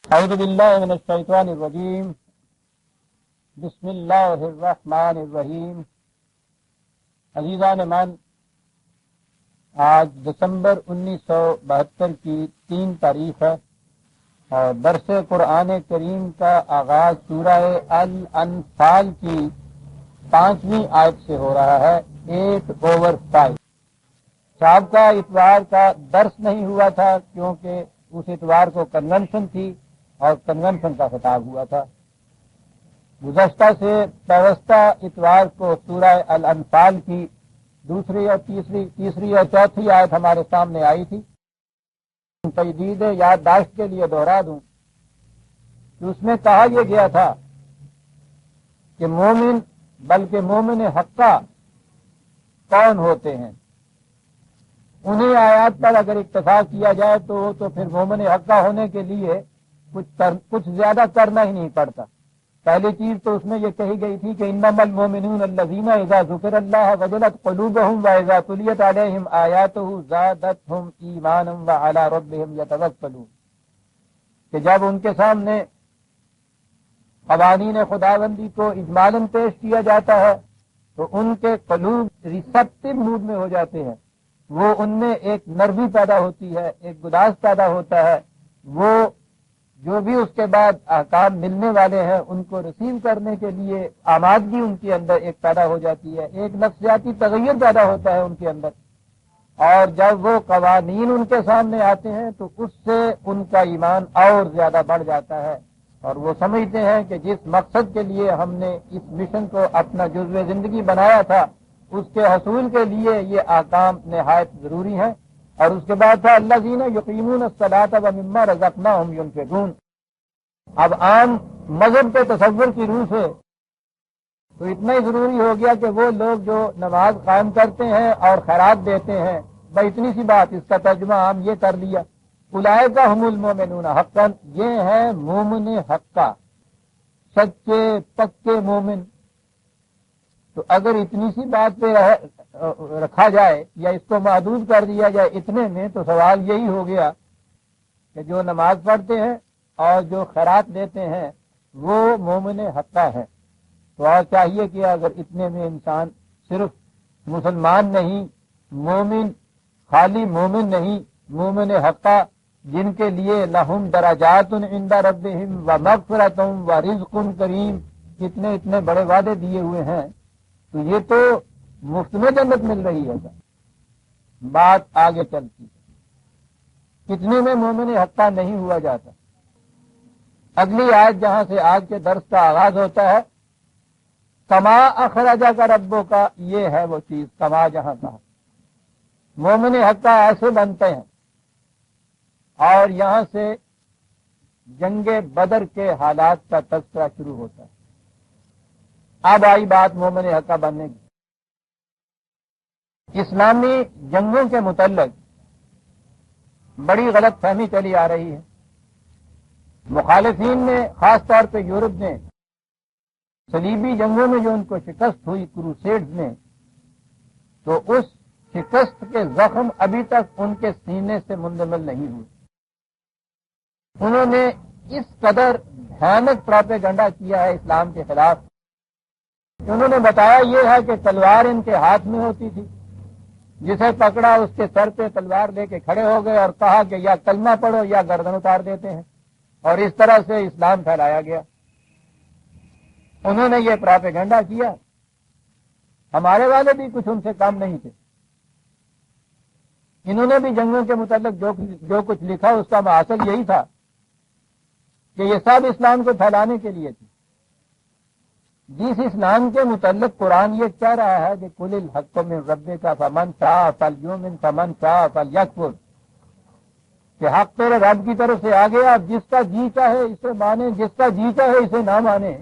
اعوذ باللہ من الشیطان الرجیم بسم اللہ الرحمن الرحیم۔ عزیزان من، آج دسمبر 1972 کی 3 تاریخ ہے اور درس قرآن کریم کا آغاز سورہ الانفال کی 5ویں آیت سے ہو رہا ہے، 8/5۔ سابقہ اتوار کا درس نہیں ہوا تھا کیونکہ اس اتوار کو کنونشن تھی اور کنونشن کا خطاب ہوا تھا۔ گزشتہ سے پیوستہ اتوار کو سورہ الانفال کی تیسری اور چوتھی آیت ہمارے سامنے آئی تھی۔ تجدید یادداشت کے لیے دوہرا دوں کہ اس میں کہا یہ گیا تھا کہ مومن بلکہ مومن حقہ کون ہوتے ہیں، انہیں آیات پر اگر اکتفا کیا جائے تو پھر مومن حقہ ہونے کے لیے کچھ زیادہ کرنا ہی نہیں پڑتا۔ پہلی چیز تو اس میں یہ کہی گئی تھی کہ انما المؤمنون الذین اذا ذکر اللہ وجلت قلوبهم واذا تلیت علیہم آیاتہ زادتہم ایمانا وعلی ربہم یتوکلون، کہ جب ان کے سامنے قوانین خداوندی کو اجمالاً پیش کیا جاتا ہے تو ان کے قلوب ریسپٹیو موڈ میں ہو جاتے ہیں، وہ ان میں ایک نرمی پیدا ہوتی ہے، ایک گداز پیدا ہوتا ہے، وہ جو بھی اس کے بعد احکام ملنے والے ہیں ان کو ریسیو کرنے کے لیے آمادگی ان کے اندر ایک پیدا ہو جاتی ہے، ایک نفسیاتی تغیر پیدا ہوتا ہے ان کے اندر، اور جب وہ قوانین ان کے سامنے آتے ہیں تو اس سے ان کا ایمان اور زیادہ بڑھ جاتا ہے، اور وہ سمجھتے ہیں کہ جس مقصد کے لیے ہم نے اس مشن کو اپنا جزو زندگی بنایا تھا اس کے حصول کے لیے یہ احکام نہایت ضروری ہیں۔ اور اس کے بعد تھا الذین یقیمون الصلاۃ ومما رزقناہم ینفقون۔ اب عام مذہب کے تصور کی روح سے تو اتنا ہی ضروری ہو گیا کہ وہ لوگ جو نماز قائم کرتے ہیں اور خیرات دیتے ہیں، بھائی اتنی سی بات، اس کا ترجمہ عام یہ کر لیا اولئک ھم المؤمنون حقا، یہ ہے مومن حقہ، سچے پکے مومن۔ تو اگر اتنی سی بات پہ رکھا جائے یا اس کو محدود کر دیا جائے اتنے میں، تو سوال یہی ہو گیا کہ جو نماز پڑھتے ہیں اور جو خیرات دیتے ہیں وہ مومن حقہ ہے۔ تو اور چاہیے کہ اگر اتنے میں انسان صرف مسلمان نہیں، مومن، خالی مومن نہیں، مومن حقہ جن کے لیے لہم درجات عند ربہم ومغفرۃ ورزق کریم، اتنے بڑے وعدے دیے ہوئے ہیں، تو یہ تو مفت میں جنت مل رہی ہے۔ بات آگے چلتی ہے، کتنے میں مومن حقہ نہیں ہوا جاتا۔ اگلی آیت جہاں سے آج کے درس کا آغاز ہوتا ہے، کما اخرجک ربک کا، یہ ہے وہ چیز کما جہاں کہا۔ مومن حقہ ایسے بنتے ہیں، اور یہاں سے جنگ بدر کے حالات کا تذکرہ شروع ہوتا ہے۔ اب آئی بات مومن حقہ بننے کی۔ اسلامی جنگوں کے متعلق بڑی غلط فہمی چلی آ رہی ہے۔ مخالفین نے، خاص طور پہ یورپ نے، صلیبی جنگوں میں جو ان کو شکست ہوئی کروسیڈز میں، تو اس شکست کے زخم ابھی تک ان کے سینے سے مندمل نہیں ہوئے۔ انہوں نے اس قدر بھیانک پراپیگنڈا کیا ہے اسلام کے خلاف، انہوں نے بتایا یہ ہے کہ تلوار ان کے ہاتھ میں ہوتی تھی، جسے پکڑا اس کے سر پہ تلوار لے کے کھڑے ہو گئے اور کہا کہ یا کلمہ پڑھو یا گردن اتار دیتے ہیں، اور اس طرح سے اسلام پھیلایا گیا۔ انہوں نے یہ پراپیگنڈا کیا۔ ہمارے والے بھی کچھ ان سے کم نہیں تھے، انہوں نے بھی جنگوں کے متعلق جو کچھ لکھا اس کا محاصل یہی تھا کہ یہ سب اسلام کو پھیلانے کے لیے تھی۔ جس اسلام کے متعلق قرآن یہ کہہ رہا ہے کہ قل الحق من ربک فمن شاء فلیؤمن فمن شاء فلیکفر، کہ حق تیرے رب کی طرف سے آ گیا، اب جس کا جی چاہے اسے مانے، جس کا جی چاہے اسے نہ مانے۔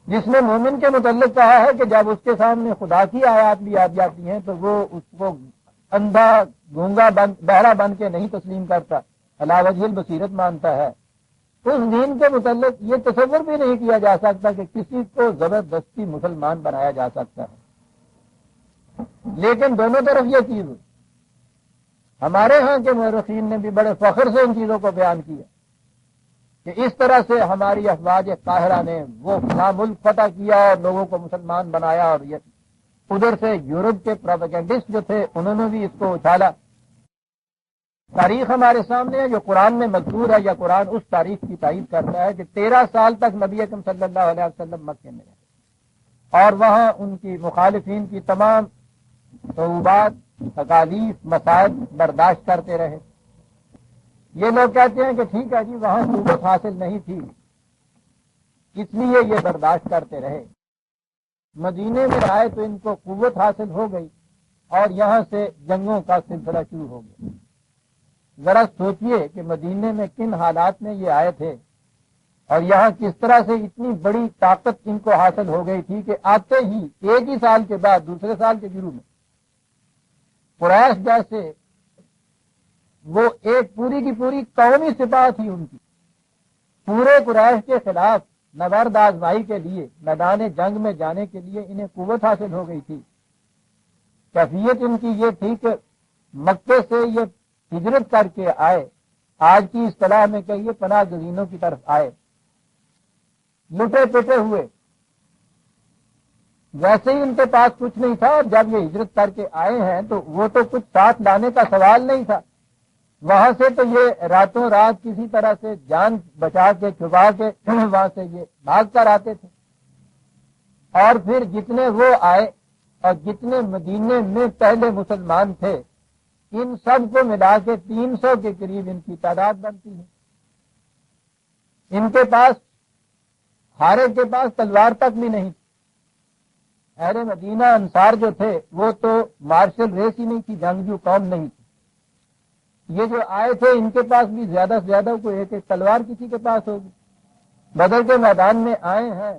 جس نے مومن کے متعلق کہا ہے کہ جب اس کے سامنے خدا کی آیات بھی آ جاتی ہیں تو وہ اس کو اندھا گونگا بہرا بن کے نہیں تسلیم کرتا، علی وجہ البصیرت مانتا ہے۔ اس دین کے متعلق یہ تصور بھی نہیں کیا جا سکتا کہ کسی کو زبردستی مسلمان بنایا جا سکتا ہے۔ لیکن دونوں طرف یہ چیز ہوئی۔ ہمارے ہاں کے مورخین نے بھی بڑے فخر سے ان چیزوں کو بیان کیا کہ اس طرح سے ہماری افواج قاہرہ نے وہ فلاں ملک فتح کیا اور لوگوں کو مسلمان بنایا، اور یہ ادھر سے یورپ کے پروپیگنڈسٹ جو تھے انہوں نے بھی اس کو اچھالا۔ تاریخ ہمارے سامنے ہے جو قرآن میں مذکور ہے، یا قرآن اس تاریخ کی تائید کرتا ہے کہ 13 سال تک نبی اکرم صلی اللہ علیہ وسلم مکے میں رہے، اور وہاں ان کی مخالفین کی تمام صعوبات، تکالیف، مصائب برداشت کرتے رہے۔ یہ لوگ کہتے ہیں کہ ٹھیک ہے جی وہاں قوت حاصل نہیں تھی اس لیے یہ برداشت کرتے رہے، مدینے میں آئے تو ان کو قوت حاصل ہو گئی اور یہاں سے جنگوں کا سلسلہ شروع ہو گیا۔ ذرا سوچئے کہ مدینے میں کن حالات میں یہ آئے تھے، اور یہاں کس طرح سے اتنی بڑی طاقت ان کو حاصل ہو گئی تھی کہ آتے ہی ایک ہی سال کے بعد دوسرے سال کے شروع میں قریش جیسے وہ ایک پوری کی پوری قومی سپاہ تھی ان کی، پورے قریش کے خلاف نبرد آزمائی کے لیے میدان جنگ میں جانے کے لیے انہیں قوت حاصل ہو گئی تھی۔ کیفیت ان کی یہ تھی کہ مکے سے یہ ہجرت کر کے آئے، آج کی اصطلاح میں کہیے پناہ گزینوں کی طرف آئے، لٹے پٹے ہوئے، ویسے ہی ان کے پاس کچھ نہیں تھا، اور جب یہ ہجرت کر کے آئے ہیں تو وہ تو کچھ ساتھ لانے کا سوال نہیں تھا، وہاں سے تو یہ راتوں رات کسی طرح سے جان بچا کے چھپا کے وہاں سے یہ بھاگ کر آتے تھے، اور پھر جتنے وہ آئے اور جتنے مدینے میں پہلے مسلمان تھے ان سب کو ملا کے 300 کے قریب ان کی تعداد بنتی ہے۔ ان کے پاس ہر ایک کے پاس تلوار تک بھی نہیں تھی۔ اہل مدینہ انصار جو تھے وہ تو مارشل ریس ہی نہیں تھی، جنگجو قوم نہیں تھی۔ یہ جو آئے تھے ان کے پاس بھی زیادہ سے زیادہ کوئی ایک ایک تلوار کسی کے پاس ہوگی۔ بدر کے میدان میں آئے ہیں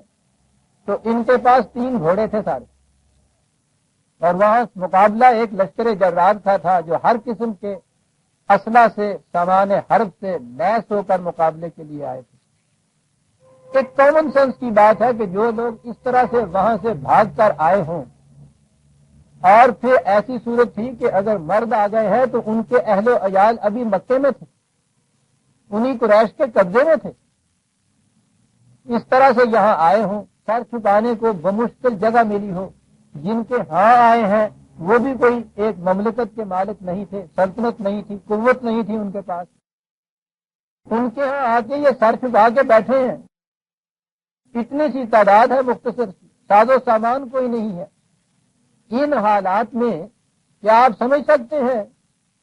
تو ان کے پاس 3 گھوڑے تھے سارے، اور وہاں مقابلہ ایک لشکر جرار تھا جو ہر قسم کے اسلحہ سے، سامان حرب سے لیس ہو کر مقابلے کے لیے آئے تھے۔ ایک کامن سینس کی بات ہے کہ جو لوگ اس طرح سے وہاں سے بھاگ کر آئے ہوں، اور پھر ایسی صورت تھی کہ اگر مرد آ گئے ہیں تو ان کے اہل و عیال ابھی مکے میں تھے، انہی قریش کے قبضے میں تھے، اس طرح سے یہاں آئے ہوں، سر چھپانے کو بمشکل جگہ ملی ہو۔ جن کے ہاں آئے ہیں وہ بھی کوئی ایک مملکت کے مالک نہیں تھے، سلطنت نہیں تھی، قوت نہیں تھی ان کے پاس، ان کے ہاں آ کے یہ سر چھپا کے بیٹھے ہیں، اتنی سی تعداد ہے، مختصر ساز و سامان کوئی نہیں ہے۔ ان حالات میں کیا آپ سمجھ سکتے ہیں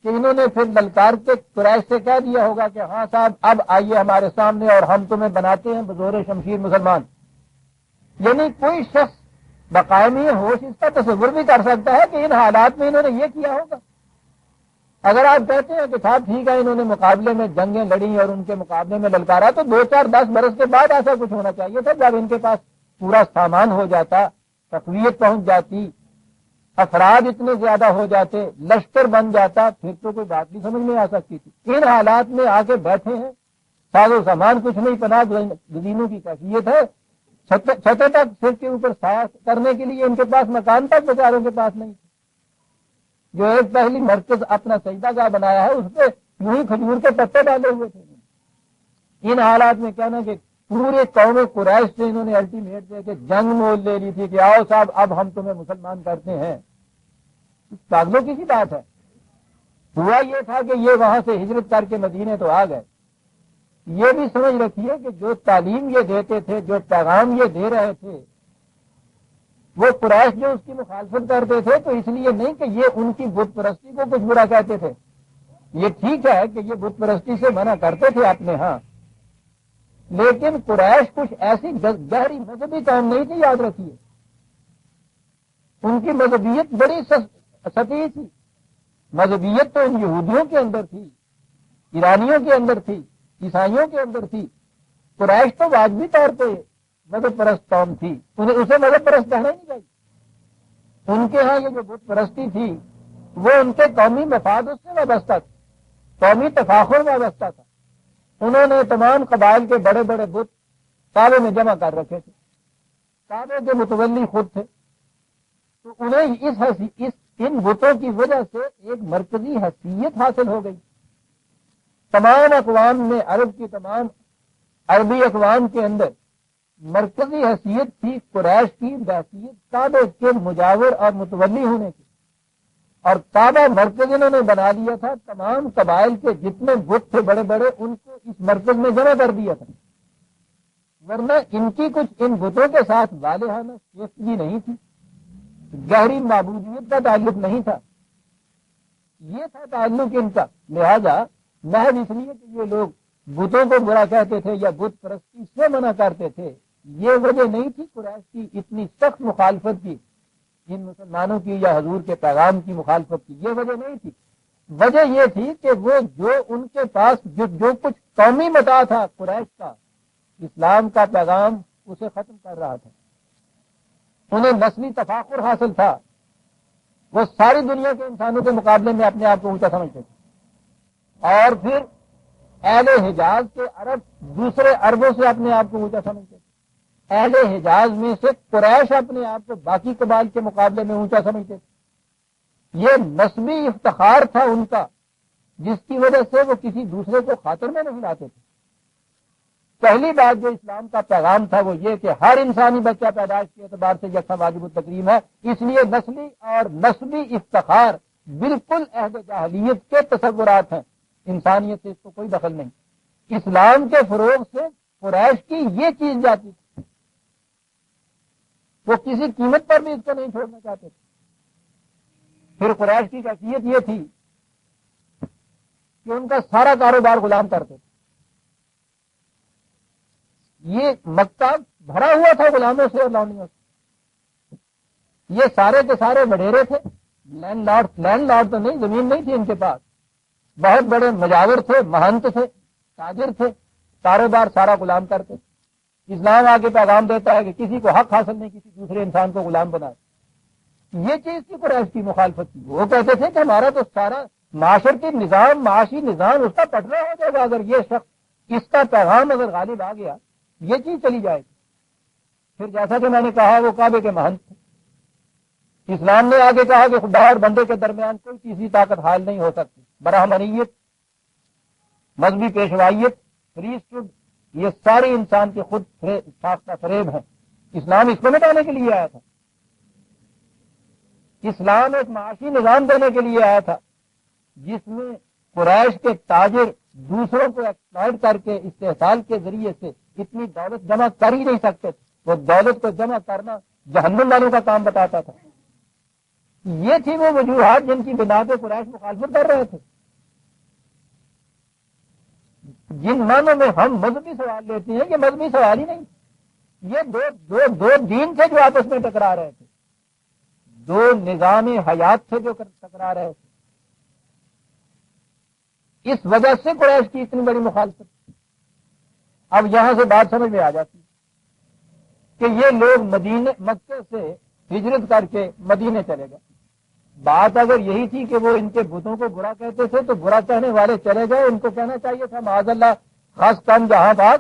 کہ انہوں نے پھر للکار کے قریش سے کہہ دیا ہوگا کہ ہاں صاحب اب آئیے ہمارے سامنے اور ہم تمہیں بناتے ہیں بزور شمشیر مسلمان؟ یعنی کوئی شخص بقائمی ہوش اس کا تصور بھی کر سکتا ہے کہ ان حالات میں انہوں نے یہ کیا ہوگا؟ اگر آپ کہتے ہیں کہ صاحب ٹھیک ہے انہوں نے مقابلے میں جنگیں لڑی اور ان کے مقابلے میں للکارا، تو 2-4-10 برس کے بعد ایسا کچھ ہونا چاہیے تھا، جب ان کے پاس پورا سامان ہو جاتا، تقویت پہنچ جاتی، افراد اتنے زیادہ ہو جاتے، لشکر بن جاتا، پھر تو کوئی بات نہیں سمجھ میں آ سکتی تھی۔ ان حالات میں آ کے بیٹھے ہیں، ساز و سامان کچھ نہیں، پناہ گزینوں کی کیفیت ہے، چھتیں تک سر کے اوپر سایہ کرنے کے لیے ان کے پاس مکان تک بیچاروں کے پاس نہیں، جو ایک پہلی مرکز اپنا سجدہ گاہ بنایا ہے اس پہ یوں ہی کھجور کے پتے ڈالے ہوئے تھے۔ ان حالات میں کہنا کہ پورے قوم قریش سے انہوں نے الٹیمیٹ دے کے جنگ مول لے لی تھی کہ آؤ صاحب اب ہم تمہیں مسلمان کرتے ہیں، پاگلوں کی بات ہے۔ ہوا یہ تھا کہ یہ وہاں سے ہجرت کر کے مدینے تو آ گئے۔ یہ بھی سمجھ رکھیے کہ جو تعلیم یہ دیتے تھے، جو پیغام یہ دے رہے تھے، وہ قریش جو اس کی مخالفت کرتے تھے تو اس لیے نہیں کہ یہ ان کی بت پرستی کو کچھ برا کہتے تھے، یہ ٹھیک ہے کہ یہ بت پرستی سے منع کرتے تھے اپنے ہاں، لیکن قریش کچھ ایسی گہری مذہبی قوم نہیں تھی، یاد رکھیے۔ ان کی مذہبیت بڑی سطحی تھی، مذہبیت تو ان یہودیوں کے اندر تھی، ایرانیوں کے اندر تھی، عیسائیوں کے اندر تھی۔ قریش تو واجبی طور پہ مذہب پرست قوم تھی، انہیں اسے مذہب پرست کہنا نہیں چاہیے۔ ان کے ہاں یہ جو بت پرستی تھی وہ ان کے قومی مفاد اس سے وابستہ تھا، قومی تفاخر میں وابستہ تھا۔ انہوں نے تمام قبائل کے بڑے بڑے بت کعبے میں جمع کر رکھے تھے، کعبے کے متولی خود تھے، تو انہیں ان بتوں کی وجہ سے ایک مرکزی حیثیت حاصل ہو گئی۔ تمام اقوام میں، عرب کی تمام عربی اقوام کے اندر مرکزی حیثیت تھی قریش کی بحیثیت کعبے کے مجاور اور متولی ہونے کی، اور کعبہ مرکز انہوں نے بنا لیا تھا، تمام قبائل کے جتنے بت تھے بڑے بڑے ان کو اس مرکز میں جمع کر دیا تھا، ورنہ ان کی کچھ ان بتوں کے ساتھ والہانہ شیفتگی نہیں تھی، گہری معبودیت کا تعلق نہیں تھا، یہ تھا تعلق ان کا۔ لہذا محض اس لیے کہ یہ لوگ بتوں کو برا کہتے تھے یا بت پرستی سے منع کرتے تھے، یہ وجہ نہیں تھی قریش کی اتنی سخت مخالفت کی ان مسلمانوں کی یا حضور کے پیغام کی مخالفت کی، یہ وجہ نہیں تھی۔ وجہ یہ تھی کہ وہ جو ان کے پاس جو کچھ قومی متاع تھا قریش کا، اسلام کا پیغام اسے ختم کر رہا تھا، انہیں نسلی تفاخر حاصل تھا، وہ ساری دنیا کے انسانوں کے مقابلے میں اپنے آپ کو اونچا سمجھتے تھے، اور پھر اہل حجاز کے عرب دوسرے عربوں سے اپنے آپ کو اونچا سمجھتے تھے، اہل حجاز میں سے قریش اپنے آپ کو باقی قبائل کے مقابلے میں اونچا سمجھتے تھے۔ یہ نسبی افتخار تھا ان کا، جس کی وجہ سے وہ کسی دوسرے کو خاطر میں نہیں لاتے تھے۔ پہلی بات جو اسلام کا پیغام تھا وہ یہ کہ ہر انسانی بچہ پیدائش کے اعتبار سے یکساں واجب التکریم ہے، اس لیے نسلی اور نسبی افتخار بالکل عہد جاہلیت کے تصورات ہیں، انسانیت سے اس کو کوئی دخل نہیں۔ اسلام کے فروغ سے قریش کی یہ چیز جاتی تھی، وہ کسی قیمت پر بھی اس کو نہیں چھوڑنا چاہتے تھے۔ پھر قریش کی حیثیت یہ تھی کہ ان کا سارا کاروبار غلام کرتے تھے، یہ مکہ بھرا ہوا تھا غلاموں سے اور لونڈیوں سے، یہ سارے کے سارے وڈیرے تھے، لینڈ لارڈ تو نہیں، زمین نہیں تھی ان کے پاس، بہت بڑے مجاور تھے، مہنت تھے، تاجر تھے، کاروبار سارا غلام کرتے تھے۔ اسلام آگے پیغام دیتا ہے کہ کسی کو حق حاصل نہیں کسی دوسرے انسان کو غلام بنائے، یہ چیز کی قریش کی مخالفت تھی۔ وہ کہتے تھے کہ ہمارا تو سارا معاشرتی نظام، معاشی نظام اس کا پٹرا ہو جائے گا اگر یہ شخص، اس کا پیغام اگر غالب آ گیا، یہ چیز چلی جائے گی۔ پھر جیسا کہ میں نے کہا وہ کعبے کے مہنت تھے، اسلام نے آگے کہا کہ خدا اور بندے کے درمیان کوئی تیسری طاقت حائل نہیں ہو سکتی، برہمنیت، مذہبی پیشوائیت، پریسٹہڈ، یہ ساری انسان کے خود ساختہ فریب ہیں، اسلام اس کو مٹانے کے لیے آیا تھا۔ اسلام ایک معاشی نظام دینے کے لیے آیا تھا جس میں قریش کے تاجر دوسروں کو ایکسپلائٹ کر کے استحصال کے ذریعے سے اتنی دولت جمع کر ہی نہیں سکتے تھے، وہ دولت کو جمع کرنا جہنم والوں کا کام بتاتا تھا۔ یہ تھی وہ وجوہات جن کی بنا پہ قریش مخالفت کر رہے تھے۔ جن معنوں میں ہم مذہبی سوال لیتے ہیں یہ مذہبی سوال ہی نہیں، یہ دو دین تھے جو آپس میں ٹکرا رہے تھے، دو نظام حیات تھے جو ٹکرا رہے تھے۔ اس وجہ سے قریش کی اتنی بڑی مخالفت۔ اب یہاں سے بات سمجھ میں آ جاتی کہ یہ لوگ مکے سے ہجرت کر کے مدینے چلے گئے۔ بات اگر یہی تھی کہ وہ ان کے بتوں کو برا کہتے تھے تو برا کہنے والے چلے گئے، ان کو کہنا چاہیے تھا معاذ اللہ خاص کم جہاں پاک،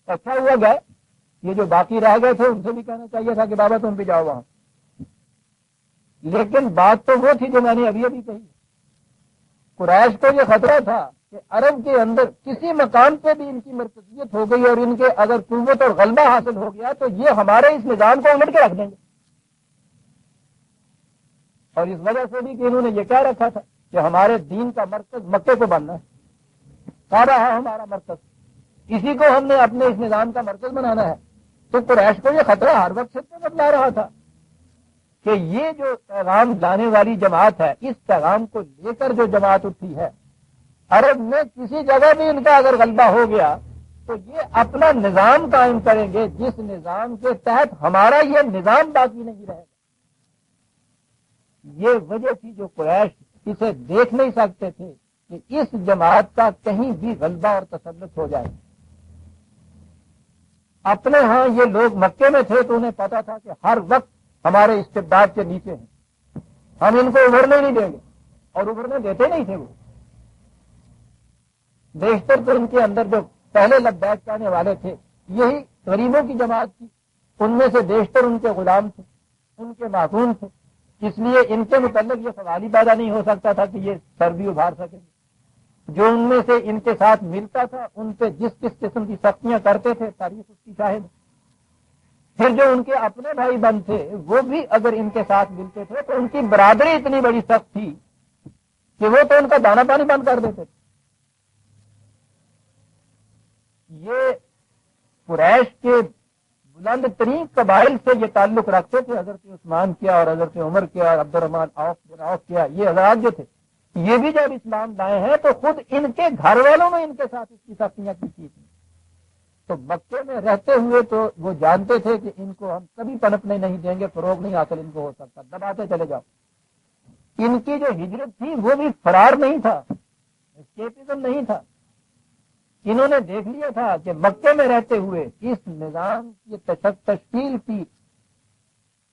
اچھا ہوا گئے۔ یہ جو باقی رہ گئے تھے ان سے بھی کہنا چاہیے تھا کہ بابا تم بھی جاؤ وہاں۔ لیکن بات تو وہ تھی جو میں نے ابھی کہی، قریش کو یہ خطرہ تھا کہ عرب کے اندر کسی مقام پہ بھی ان کی مرکزیت ہو گئی اور ان کے اگر قوت اور غلبہ حاصل ہو گیا تو یہ ہمارے اس نظام کو الٹ کے رکھ دیں گے۔ اور اس وجہ سے بھی کہ انہوں نے یہ کہہ رکھا تھا کہ ہمارے دین کا مرکز مکے کو بننا ہے، کعبہ ہے ہمارا مرکز، اسی کو ہم نے اپنے اس نظام کا مرکز بنانا ہے۔ تو قریش کو یہ خطرہ ہر وقت سے بتلا رہا تھا کہ یہ جو پیغام لانے والی جماعت ہے، اس پیغام کو لے کر جو جماعت اٹھی ہے، عرب میں کسی جگہ بھی ان کا اگر غلبہ ہو گیا تو یہ اپنا نظام قائم کریں گے جس نظام کے تحت ہمارا یہ نظام باقی نہیں رہے گا۔ یہ وجہ تھی جو قریش اسے دیکھ نہیں سکتے تھے کہ اس جماعت کا کہیں بھی غلبہ اور تسلط ہو جائے۔ اپنے ہاں یہ لوگ مکے میں تھے تو انہیں پتا تھا کہ ہر وقت ہمارے استبداد کے نیچے ہیں، ہم ان کو ابھرنے نہیں دیں گے، اور ابھرنے دیتے نہیں تھے۔ وہ بیشتر تو ان کے اندر جو پہلے لبیک کہنے والے تھے یہی غریبوں کی جماعت تھی، ان میں سے بیشتر ان کے غلام تھے، ان کے معصوم تھے، اس لیے ان کے متعلق یہ سوال ہی پیدا نہیں ہو سکتا تھا کہ یہ سر بھی ابھار سکیں گے۔ جو ان میں سے ان کے ساتھ ملتا تھا ان پہ جس کس قسم کی سختیاں کرتے تھے، تاریخ اس کی شاہد ہے۔ پھر جو ان کے اپنے بھائی بند تھے وہ بھی اگر ان کے ساتھ ملتے تھے تو ان کی برادری اتنی بڑی سخت تھی کہ وہ تو ان کا دانا پانی بند کر دیتے تھے۔ یہ قریش کے بلند ترین قبائل سے یہ تعلق رکھتے تھے، حضرت عثمان کیا اور حضرت عمر کیا اور عبد الرحمان عوف کیا، یہ حضرات جو تھے یہ بھی جب اسلام لائے ہیں تو خود ان کے گھر والوں نے ان کے ساتھ اس کی سختیاں کی تھی۔ تو مکے میں رہتے ہوئے تو وہ جانتے تھے کہ ان کو ہم کبھی پنپنے نہیں دیں گے، فروغ نہیں حاصل ان کو ہو سکتا، دباتے چلے جاؤ۔ ان کی جو ہجرت تھی وہ بھی فرار نہیں تھا، اسکیپزم نہیں تھا۔ انہوں نے دیکھ لیا تھا کہ مکے میں رہتے ہوئے اس نظام کی تشکیل کی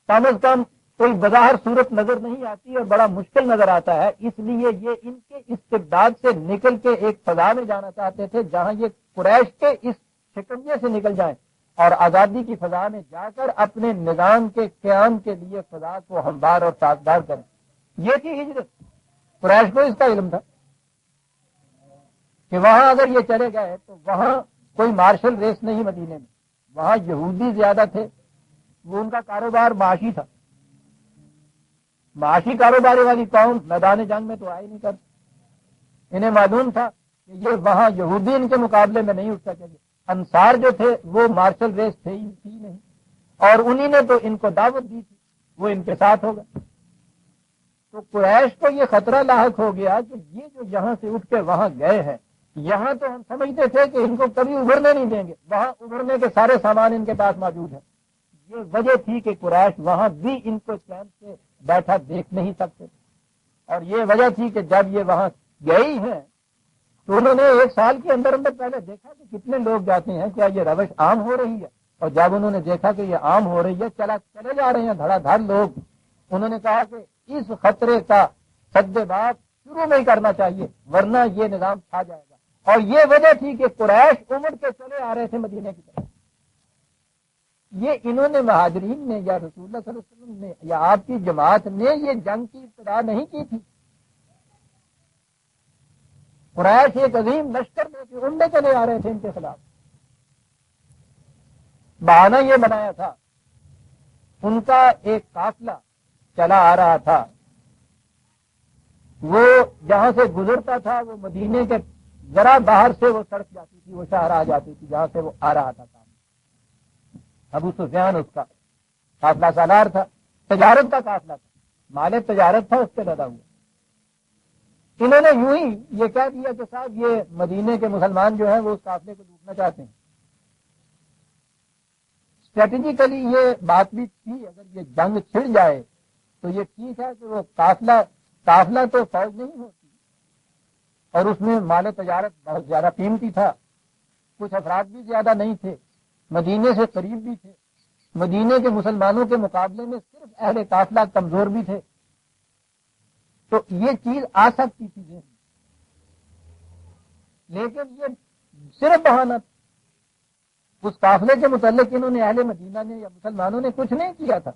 کم از کم کوئی بظاہر صورت نظر نہیں آتی اور بڑا مشکل نظر آتا ہے، اس لیے یہ ان کے استبداد سے نکل کے ایک فضا میں جانا چاہتے تھے جہاں یہ قریش کے اس شکنجے سے نکل جائیں اور آزادی کی فضا میں جا کر اپنے نظام کے قیام کے لیے فضا کو ہموار اور سازگار کریں۔ یہ تھی ہجرت۔ قریش کو اس کا علم تھا کہ وہاں اگر یہ چلے گئے تو وہاں کوئی مارشل ریس نہیں، مدینے میں وہاں یہودی زیادہ تھے، وہ ان کا کاروبار معاشی تھا، معاشی کاروبار والی قوم میدان جنگ میں تو آئی نہیں کرتی۔ انہیں معلوم تھا کہ یہ وہاں یہودی ان کے مقابلے میں نہیں اٹھ سکیں گے۔ انصار جو تھے وہ مارشل ریس تھے ہی نہیں، اور انہی نے تو ان کو دعوت دی تھی، وہ ان کے ساتھ ہو گئے۔ تو قریش کو یہ خطرہ لاحق ہو گیا کہ یہ جو یہاں سے اٹھ کے وہاں گئے ہیں، یہاں تو ہم سمجھتے تھے کہ ان کو کبھی ابھرنے نہیں دیں گے، وہاں ابھرنے کے سارے سامان ان کے پاس موجود ہیں۔ یہ وجہ تھی کہ قریش وہاں بھی ان کو چین سے بیٹھا دیکھ نہیں سکتے، اور یہ وجہ تھی کہ جب یہ وہاں گئی ہیں تو انہوں نے ایک سال کے اندر پہلے دیکھا کہ کتنے لوگ جاتے ہیں، کیا یہ روش عام ہو رہی ہے، اور جب انہوں نے دیکھا کہ یہ عام ہو رہی ہے، چلے جا رہے ہیں دھڑا دھڑ لوگ، انہوں نے کہا کہ اس خطرے کا سد بات شروع میں ہی کرنا چاہیے ورنہ یہ نظام کھا جائے گا۔ اور یہ وجہ تھی کہ قریش عمر کے چلے آ رہے تھے مدینے کی طرف۔ یہ انہوں نے مہاجرین نے یا رسول اللہ صلی اللہ علیہ وسلم نے یا آپ کی جماعت نے یہ جنگ کی ابتدا نہیں کی تھی۔ قریش ایک عظیم لشکر میں تھے، ان میں چلے آ رہے تھے ان کے خلاف۔ بہانہ یہ بنایا تھا، ان کا ایک قافلہ چلا آ رہا تھا، وہ جہاں سے گزرتا تھا وہ مدینے کے ذرا باہر سے وہ سڑک جاتی تھی، وہ شہر آ جاتی تھی جہاں سے وہ آ رہا تھا۔ ابو سفیان اس کا قافلہ سالار تھا، تجارت کا قافلہ تھا، مال تجارت تھا، اس پہ لدا ہوا۔ انہوں نے یوں ہی یہ کہہ دیا کہ صاحب یہ مدینے کے مسلمان جو ہیں وہ اس قافلے کو لوٹنا چاہتے ہیں۔ اسٹریٹجیکلی یہ بات بھی تھی، اگر یہ جنگ چھڑ جائے تو یہ ٹھیک ہے کہ وہ قافلہ تو فوج نہیں ہوتی، اور اس میں مال تجارت بہت زیادہ قیمتی تھا، کچھ افراد بھی زیادہ نہیں تھے، مدینے سے قریب بھی تھے، مدینے کے مسلمانوں کے مقابلے میں صرف اہل قافلہ کمزور بھی تھے، تو یہ چیز آ سکتی تھی ذہن میں۔ لیکن یہ صرف بہانہ تھا، اس قافلے کے متعلق انہوں نے اہل مدینہ نے یا مسلمانوں نے کچھ نہیں کیا تھا،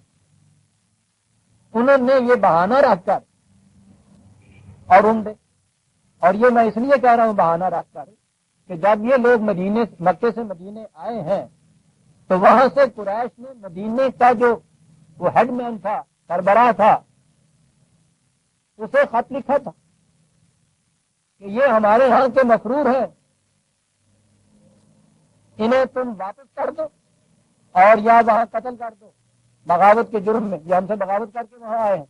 انہوں نے یہ بہانہ رکھ کر اور یہ میں اس لیے کہہ رہا ہوں بہانہ رکھ کر کہ جب یہ لوگ مکے سے مدینے آئے ہیں تو وہاں سے قریش نے مدینے کا جو وہ ہیڈ مین تھا، سربراہ تھا، اسے خط لکھا تھا کہ یہ ہمارے ہاں کے مفرور ہیں، انہیں تم واپس کر دو اور یا وہاں قتل کر دو بغاوت کے جرم میں، یہ ہم سے بغاوت کر کے وہاں آئے ہیں۔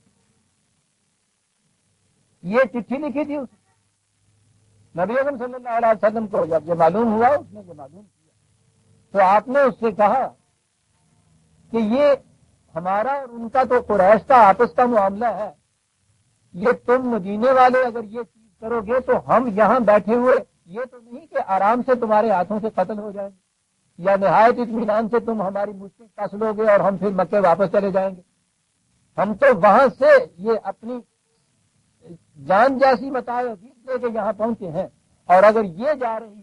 یہ چٹھی لکھی تھی اس نبی اکرم صلی اللہ علیہ وسلم کو، جب یہ معلوم ہوا اس نے یہ معلوم کیا تو آپ نے اس سے کہا کہ یہ ہمارا اور ان کا تو قریش کا آپس کا معاملہ ہے، یہ تم مدینے والے اگر یہ چیز کرو گے تو ہم یہاں بیٹھے ہوئے یہ تو نہیں کہ آرام سے تمہارے ہاتھوں سے قتل ہو جائیں گے یا نہایت اطمینان سے تم ہماری مشکل کس لو گے اور ہم پھر مکے واپس چلے جائیں گے۔ ہم تو وہاں سے یہ اپنی جان جیسی متاع عزیز لے کے یہاں پہنچے ہیں، اور اگر یہ جا رہی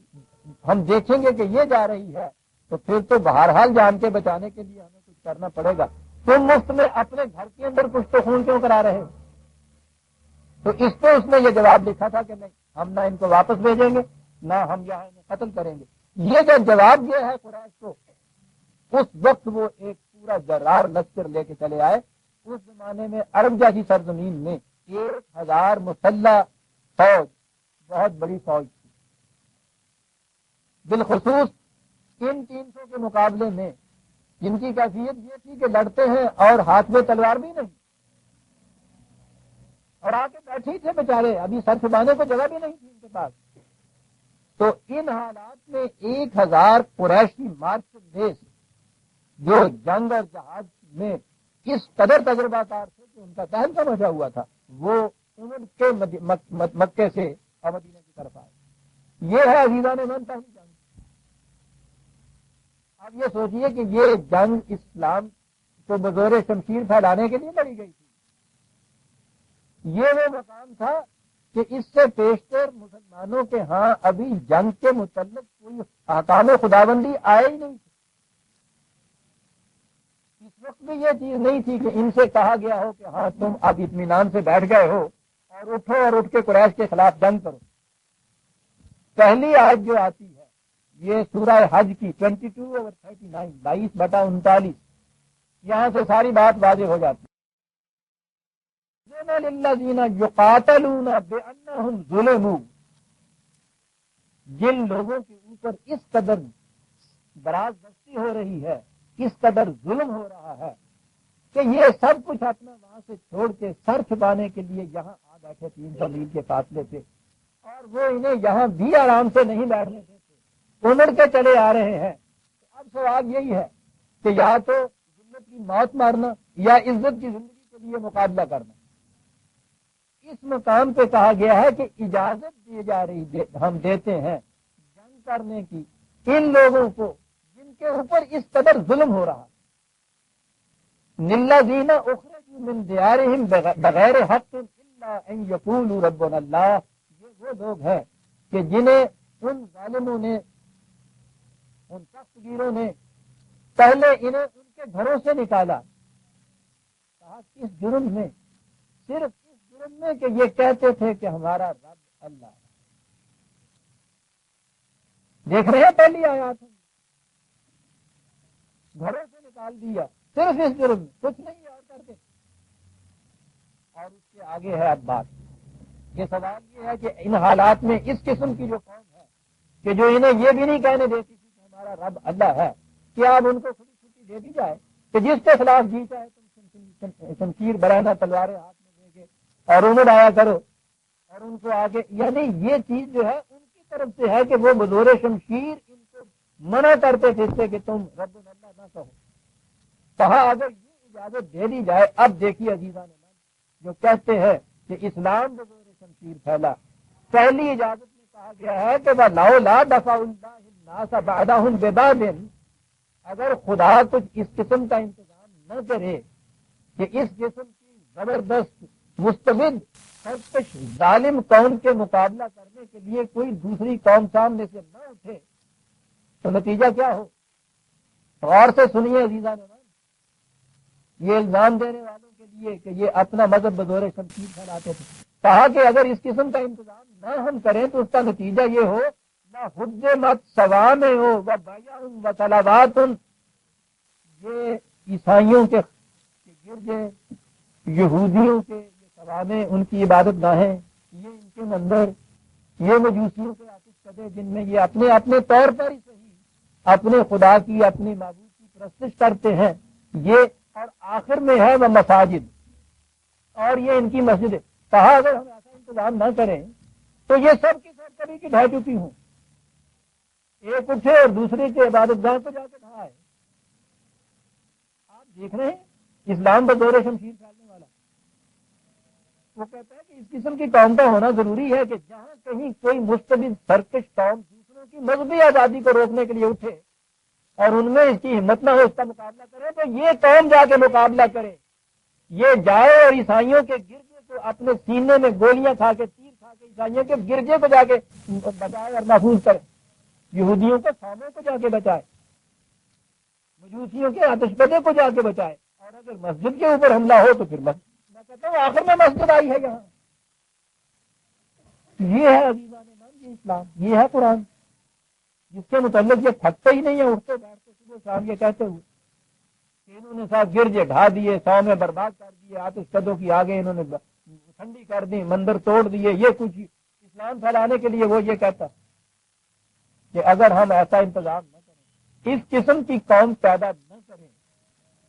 ہم دیکھیں گے کہ یہ جا رہی ہے تو پھر تو بہرحال جان کے بچانے کے لیے ہمیں کچھ کرنا پڑے گا۔ تم مفت میں اپنے گھر کے اندر کچھ تو خون کیوں کرا رہے ہو؟ تو اس پہ اس نے یہ جواب لکھا تھا کہ نہیں، ہم نہ ان کو واپس بھیجیں گے نہ ہم یہاں انہیں قتل کریں گے۔ یہ جو جواب دیا ہے قریش کو، اس وقت وہ ایک پورا جرار لشکر لے کے چلے آئے۔ اس زمانے میں عرب جیسی سرزمین میں 1000 مسلح فوج بہت بڑی فوج تھی، بالخصوص ان 300 کے مقابلے میں جن کی کیفیت یہ تھی کہ لڑتے ہیں اور ہاتھ میں تلوار بھی نہیں، اور آ کے بیٹھے ہی تھے بیچارے، ابھی سر چھپانے کو جگہ بھی نہیں تھی ان کے پاس۔ تو ان حالات میں 1000 قریشی مارچ ریس جو جنگ اور جہاد میں اس قدر تجربہ کار تھے کہ ان کا دہن کا مچا ہوا تھا، وہ عمر کے مکے سے اور مدینے کی طرف آئے۔ یہ ہے عزیزان من پہلی جنگ۔ اب یہ سوچیے کہ یہ جنگ اسلام کو بزور شمشیر پھیلانے کے لیے لڑی گئی تھی۔ یہ وہ مقام تھا کہ اس سے پیشتر مسلمانوں کے ہاں ابھی جنگ کے متعلق کوئی احکام خداوندی آئے ہی نہیں تھے۔ اس وقت بھی یہ چیز نہیں تھی کہ ان سے کہا گیا ہو کہ ہاں تم اب اطمینان سے بیٹھ گئے ہو اور اٹھو اور اٹھ کے قریش کے خلاف جنگ کرو۔ پہلی آیت جو آتی ہے یہ سورہ حج کی 22/39، 22/39، یہاں سے ساری بات واضح ہو جاتی ہے۔ للذین یقاتلون بأنہم ظلموا، جن لوگوں کے اوپر اس قدر براز دستی ہو رہی ہے، اس قدر ظلم ہو رہا ہے کہ یہ سب کچھ اپنا وہاں سے چھوڑ کے سر چھپانے کے لیے یہاں آ بیٹھے 300 میل کے فاصلے پہ، اور وہ انہیں یہاں بھی آرام سے نہیں بیٹھنے دیتے، عمر کے چلے آ رہے ہیں۔ تو اب سوال یہی ہے کہ یا تو ذلت کی موت مارنا یا عزت کی زندگی کے لیے مقابلہ کرنا۔ اس مقام پہ کہا گیا ہے کہ اجازت دی جا رہی ہم دیتے ہیں جنگ کرنے کی ان لوگوں کو جن کے اوپر اس قدر ظلم ہو رہا ہے۔ للذین اخرجوا من دیارہم بغیر حق الا ان یقولوا ربنا اللہ، یہ وہ لوگ ہیں کہ جنہیں ان ظالموں نے، ان سخت گیروں نے پہلے انہیں ان کے گھروں سے نکالا، کہا کس جرم میں؟ صرف میں کہ یہ کہتے تھے کہ ہمارا رب اللہ ہے۔ دیکھ رہے ہیں پہلی آیات ہے، گھروں سے نکال دیا صرف اس جرم میں، کچھ نہیں اور کرتے۔ اور اس کے آگے ہے اب بات، یہ سوال یہ ہے کہ ان حالات میں اس قسم کی جو قوم ہے کہ جو انہیں یہ بھی نہیں کہنے دیتی تھی کہ ہمارا رب اللہ ہے، کیا اب ان کو کھلی چھٹی دے دی جائے کہ جس کے خلاف جی چاہے تم شمشیر برہنہ تلواریں ہاتھ میں لے کے اور عمر آیا کرو، اور ان کو آگے، یعنی یہ چیز جو ہے ان کی طرف سے ہے کہ وہ بزور شمشیر ان کو منع کرتے تھے اس سے کہ تم رب اللہ نہ کہو۔ کہا اگر یہ اجازت دے دی جائے، اب دیکھیے عزیزان جو کہتے ہیں کہ اسلام بزور شمشیر پھیلا، پہلی اجازت میں کہا گیا ہے کہ وَلَوْلَا دَفَعُ اللَّهِ النَّاسَ بَعْضَهُم بِبَعْضٍ، اگر خدا کچھ اس قسم کا انتظام نہ کرے کہ اس قسم کی زبردست مستبد سرکش ظالم قوم کے مقابلہ کرنے کے لیے کوئی دوسری قوم سامنے سے نہ اٹھے، تو نتیجہ کیا ہو؟ غور سے سنیے عزیزان، یہ الزام دینے والوں کے لیے کہ یہ اپنا مذہب بزور شمشیر پھیلاتے تھے، کہا کہ اگر اس قسم کا انتظام نہ ہم کریں تو اس کا نتیجہ یہ ہو نہ حجمت سوامع ہو و بیع و طلبات، یہ عیسائیوں کے گرجے، یہودیوں کے سوامع، ان کی عبادت گاہیں، یہ ان کے مندر، یہ مجوسیوں کے آتش کدے جن میں یہ اپنے اپنے طور پر ہی صحیح اپنے خدا کی، اپنے معبود کی پرستش کرتے ہیں، یہ، اور آخر میں ہے وہ مساجد، اور یہ ان کی مسجد۔ کہا اگر ہم ایسا انتظام نہ کریں تو یہ سب کی سب کبھی کی ڈھہ چکی ہوں، ایک اٹھے اور دوسرے کے عبادت گاہ کو جا کے ڈھائے۔ آپ دیکھ رہے ہیں اسلام بزور شمشیر پھیلنے والا، وہ کہتا ہے کہ اس قسم کی قوم کا ہونا ضروری ہے کہ جہاں کہیں کوئی مستبد سرکش قوم دوسروں کی مذہبی آزادی کو روکنے کے لیے اٹھے اور ان میں اس کی ہمت نہ ہو اس کا مقابلہ کرے، تو یہ قوم جا کے مقابلہ کرے، یہ جائے اور عیسائیوں کے گرجے کو اپنے سینے میں گولیاں کھا کے، تیر کھا کے عیسائیوں کے گرجے کو جا کے بچائے اور محفوظ کرے، یہودیوں کے خانوں کو جا کے بچائے، مجوسیوں کے آتش کدے کو جا کے بچائے، اور اگر مسجد کے اوپر حملہ ہو تو پھر میں کہتا ہوں آخر میں مسجد آئی ہے یہاں، یہ ہے عزیزان من، یہ اسلام، یہ ہے قرآن، جس کے متعلق یہ تھکتے ہی نہیں ہے، اٹھتے بیٹھتے صبح شام یہ کہتے ہوئے کہ انہوں نے ساتھ گرجے ڈھا دیے، 100 میں برباد کر دیے، آتش کدوں کی آگے انہوں نے ٹھنڈی کر دی، مندر توڑ دیے، یہ کچھ اسلام پھیلانے کے لیے وہ یہ کہتا کہ اگر ہم ایسا انتظام نہ کریں، اس قسم کی قوم پیدا نہ کریں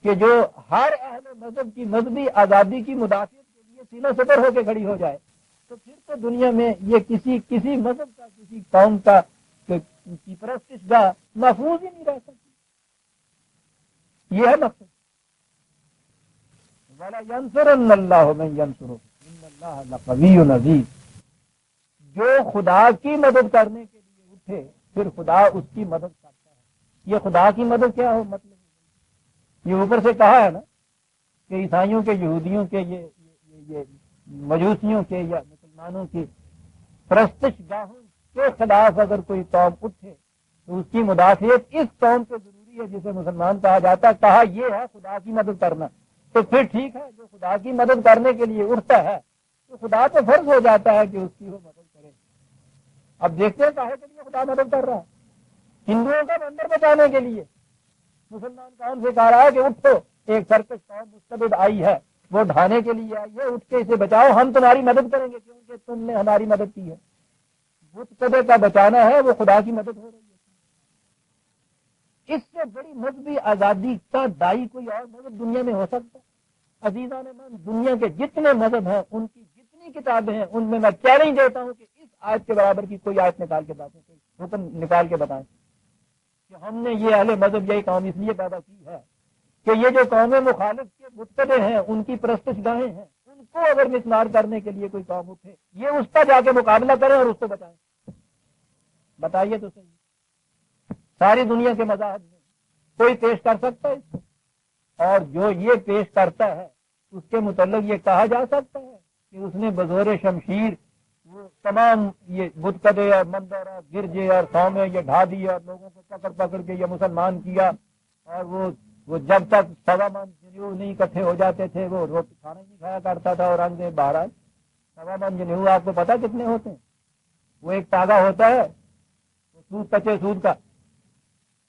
کہ جو ہر اہل مذہب کی مذہبی آزادی کی مدافعت کے لیے سینہ سپر ہو کے کھڑی ہو جائے، تو پھر تو دنیا میں یہ کسی مذہب کا، کسی قوم کا کی پرستش گاہ محفوظ ہی نہیں رہ سکتی۔ یہ ہے مقصد۔ وَلَيَنْصُرَنَّ اللَّهُ مَن يَنْصُرُهُ إِنَّ اللَّهَ لَقَوِيٌّ عَزِيزٌ۔ جو خدا کی مدد کرنے کے لیے اٹھے پھر خدا اس کی مدد کرتا ہے۔ یہ خدا کی مدد کیا ہو مطلب یہ اوپر سے کہا ہے نا کہ عیسائیوں کے، یہودیوں کے، یہ مجوسیوں کے یا مسلمانوں کی پرستش گاہوں کے خلاف اگر کوئی قوم اٹھے تو اس کی مدافعت اس قوم سے ضروری ہے جسے مسلمان کہا جاتا ہے۔ کہا یہ ہے خدا کی مدد کرنا، تو پھر ٹھیک ہے، جو خدا کی مدد کرنے کے لیے اٹھتا ہے تو خدا تو فرض ہو جاتا ہے کہ اس کی وہ مدد کرے۔ اب دیکھتے ہیں کاہے کے لیے خدا مدد کر رہا ہے؟ ہندوؤں کا مندر بچانے کے لیے مسلمان قوم سے کہہ رہا ہے کہ اٹھو، ایک سرکش قوم مستبد آئی ہے، وہ ڈھانے کے لیے آئی ہے، اٹھ کے اسے بچاؤ، ہم تمہاری مدد کریں گے کیونکہ تم نے ہماری مدد کی ہے۔ بت قدے کا بچانا ہے، وہ خدا کی مدد ہو رہی ہے۔ اس سے بڑی مذہبی آزادی کا دائی کوئی اور مذہب دنیا میں ہو سکتا ہے؟ عزیزان من، دنیا کے جتنے مذہب ہیں، ان کی جتنی کتابیں ہیں، ان میں چیلنج دیتا ہوں کہ اس آیت کے برابر کی کوئی آیت نکال کے باتیں، کوئی حکم نکال کے بتائیں کہ ہم نے یہ اہل مذہب یہی قوم اس لیے پیدا کی ہے کہ یہ جو قومیں مخالف کے متبع ہیں، ان کی پرستش گاہیں ہیں، ان کو اگر مسمار کرنے کے لیے کوئی قوم اٹھے، یہ اس کا جا کے مقابلہ کریں اور اس کو بتائیں۔ بتائیے تو صحیح، ساری دنیا کے مذاہب میں کوئی پیش کر سکتا ہے اس کو؟ اور جو یہ پیش کرتا ہے اس کے متعلق یہ کہا جا سکتا ہے کہ اس نے بزور شمشیر وہ تمام یہ بت قدے اور مندر اور گرجے اور قومیں یہ ڈھا دی اور لوگوں کو پکڑ پکڑ کے یہ مسلمان کیا، اور وہ جب تک 1.25 من جنیو نہیں اکٹھے ہو جاتے تھے وہ روٹی کھانا نہیں کھایا کرتا تھا، اور رنگ باہر 1.25 من جنیو آپ کو پتا کتنے ہوتے ہیں؟ وہ ایک تاغا ہوتا ہے، وہ سود کچے سود کا،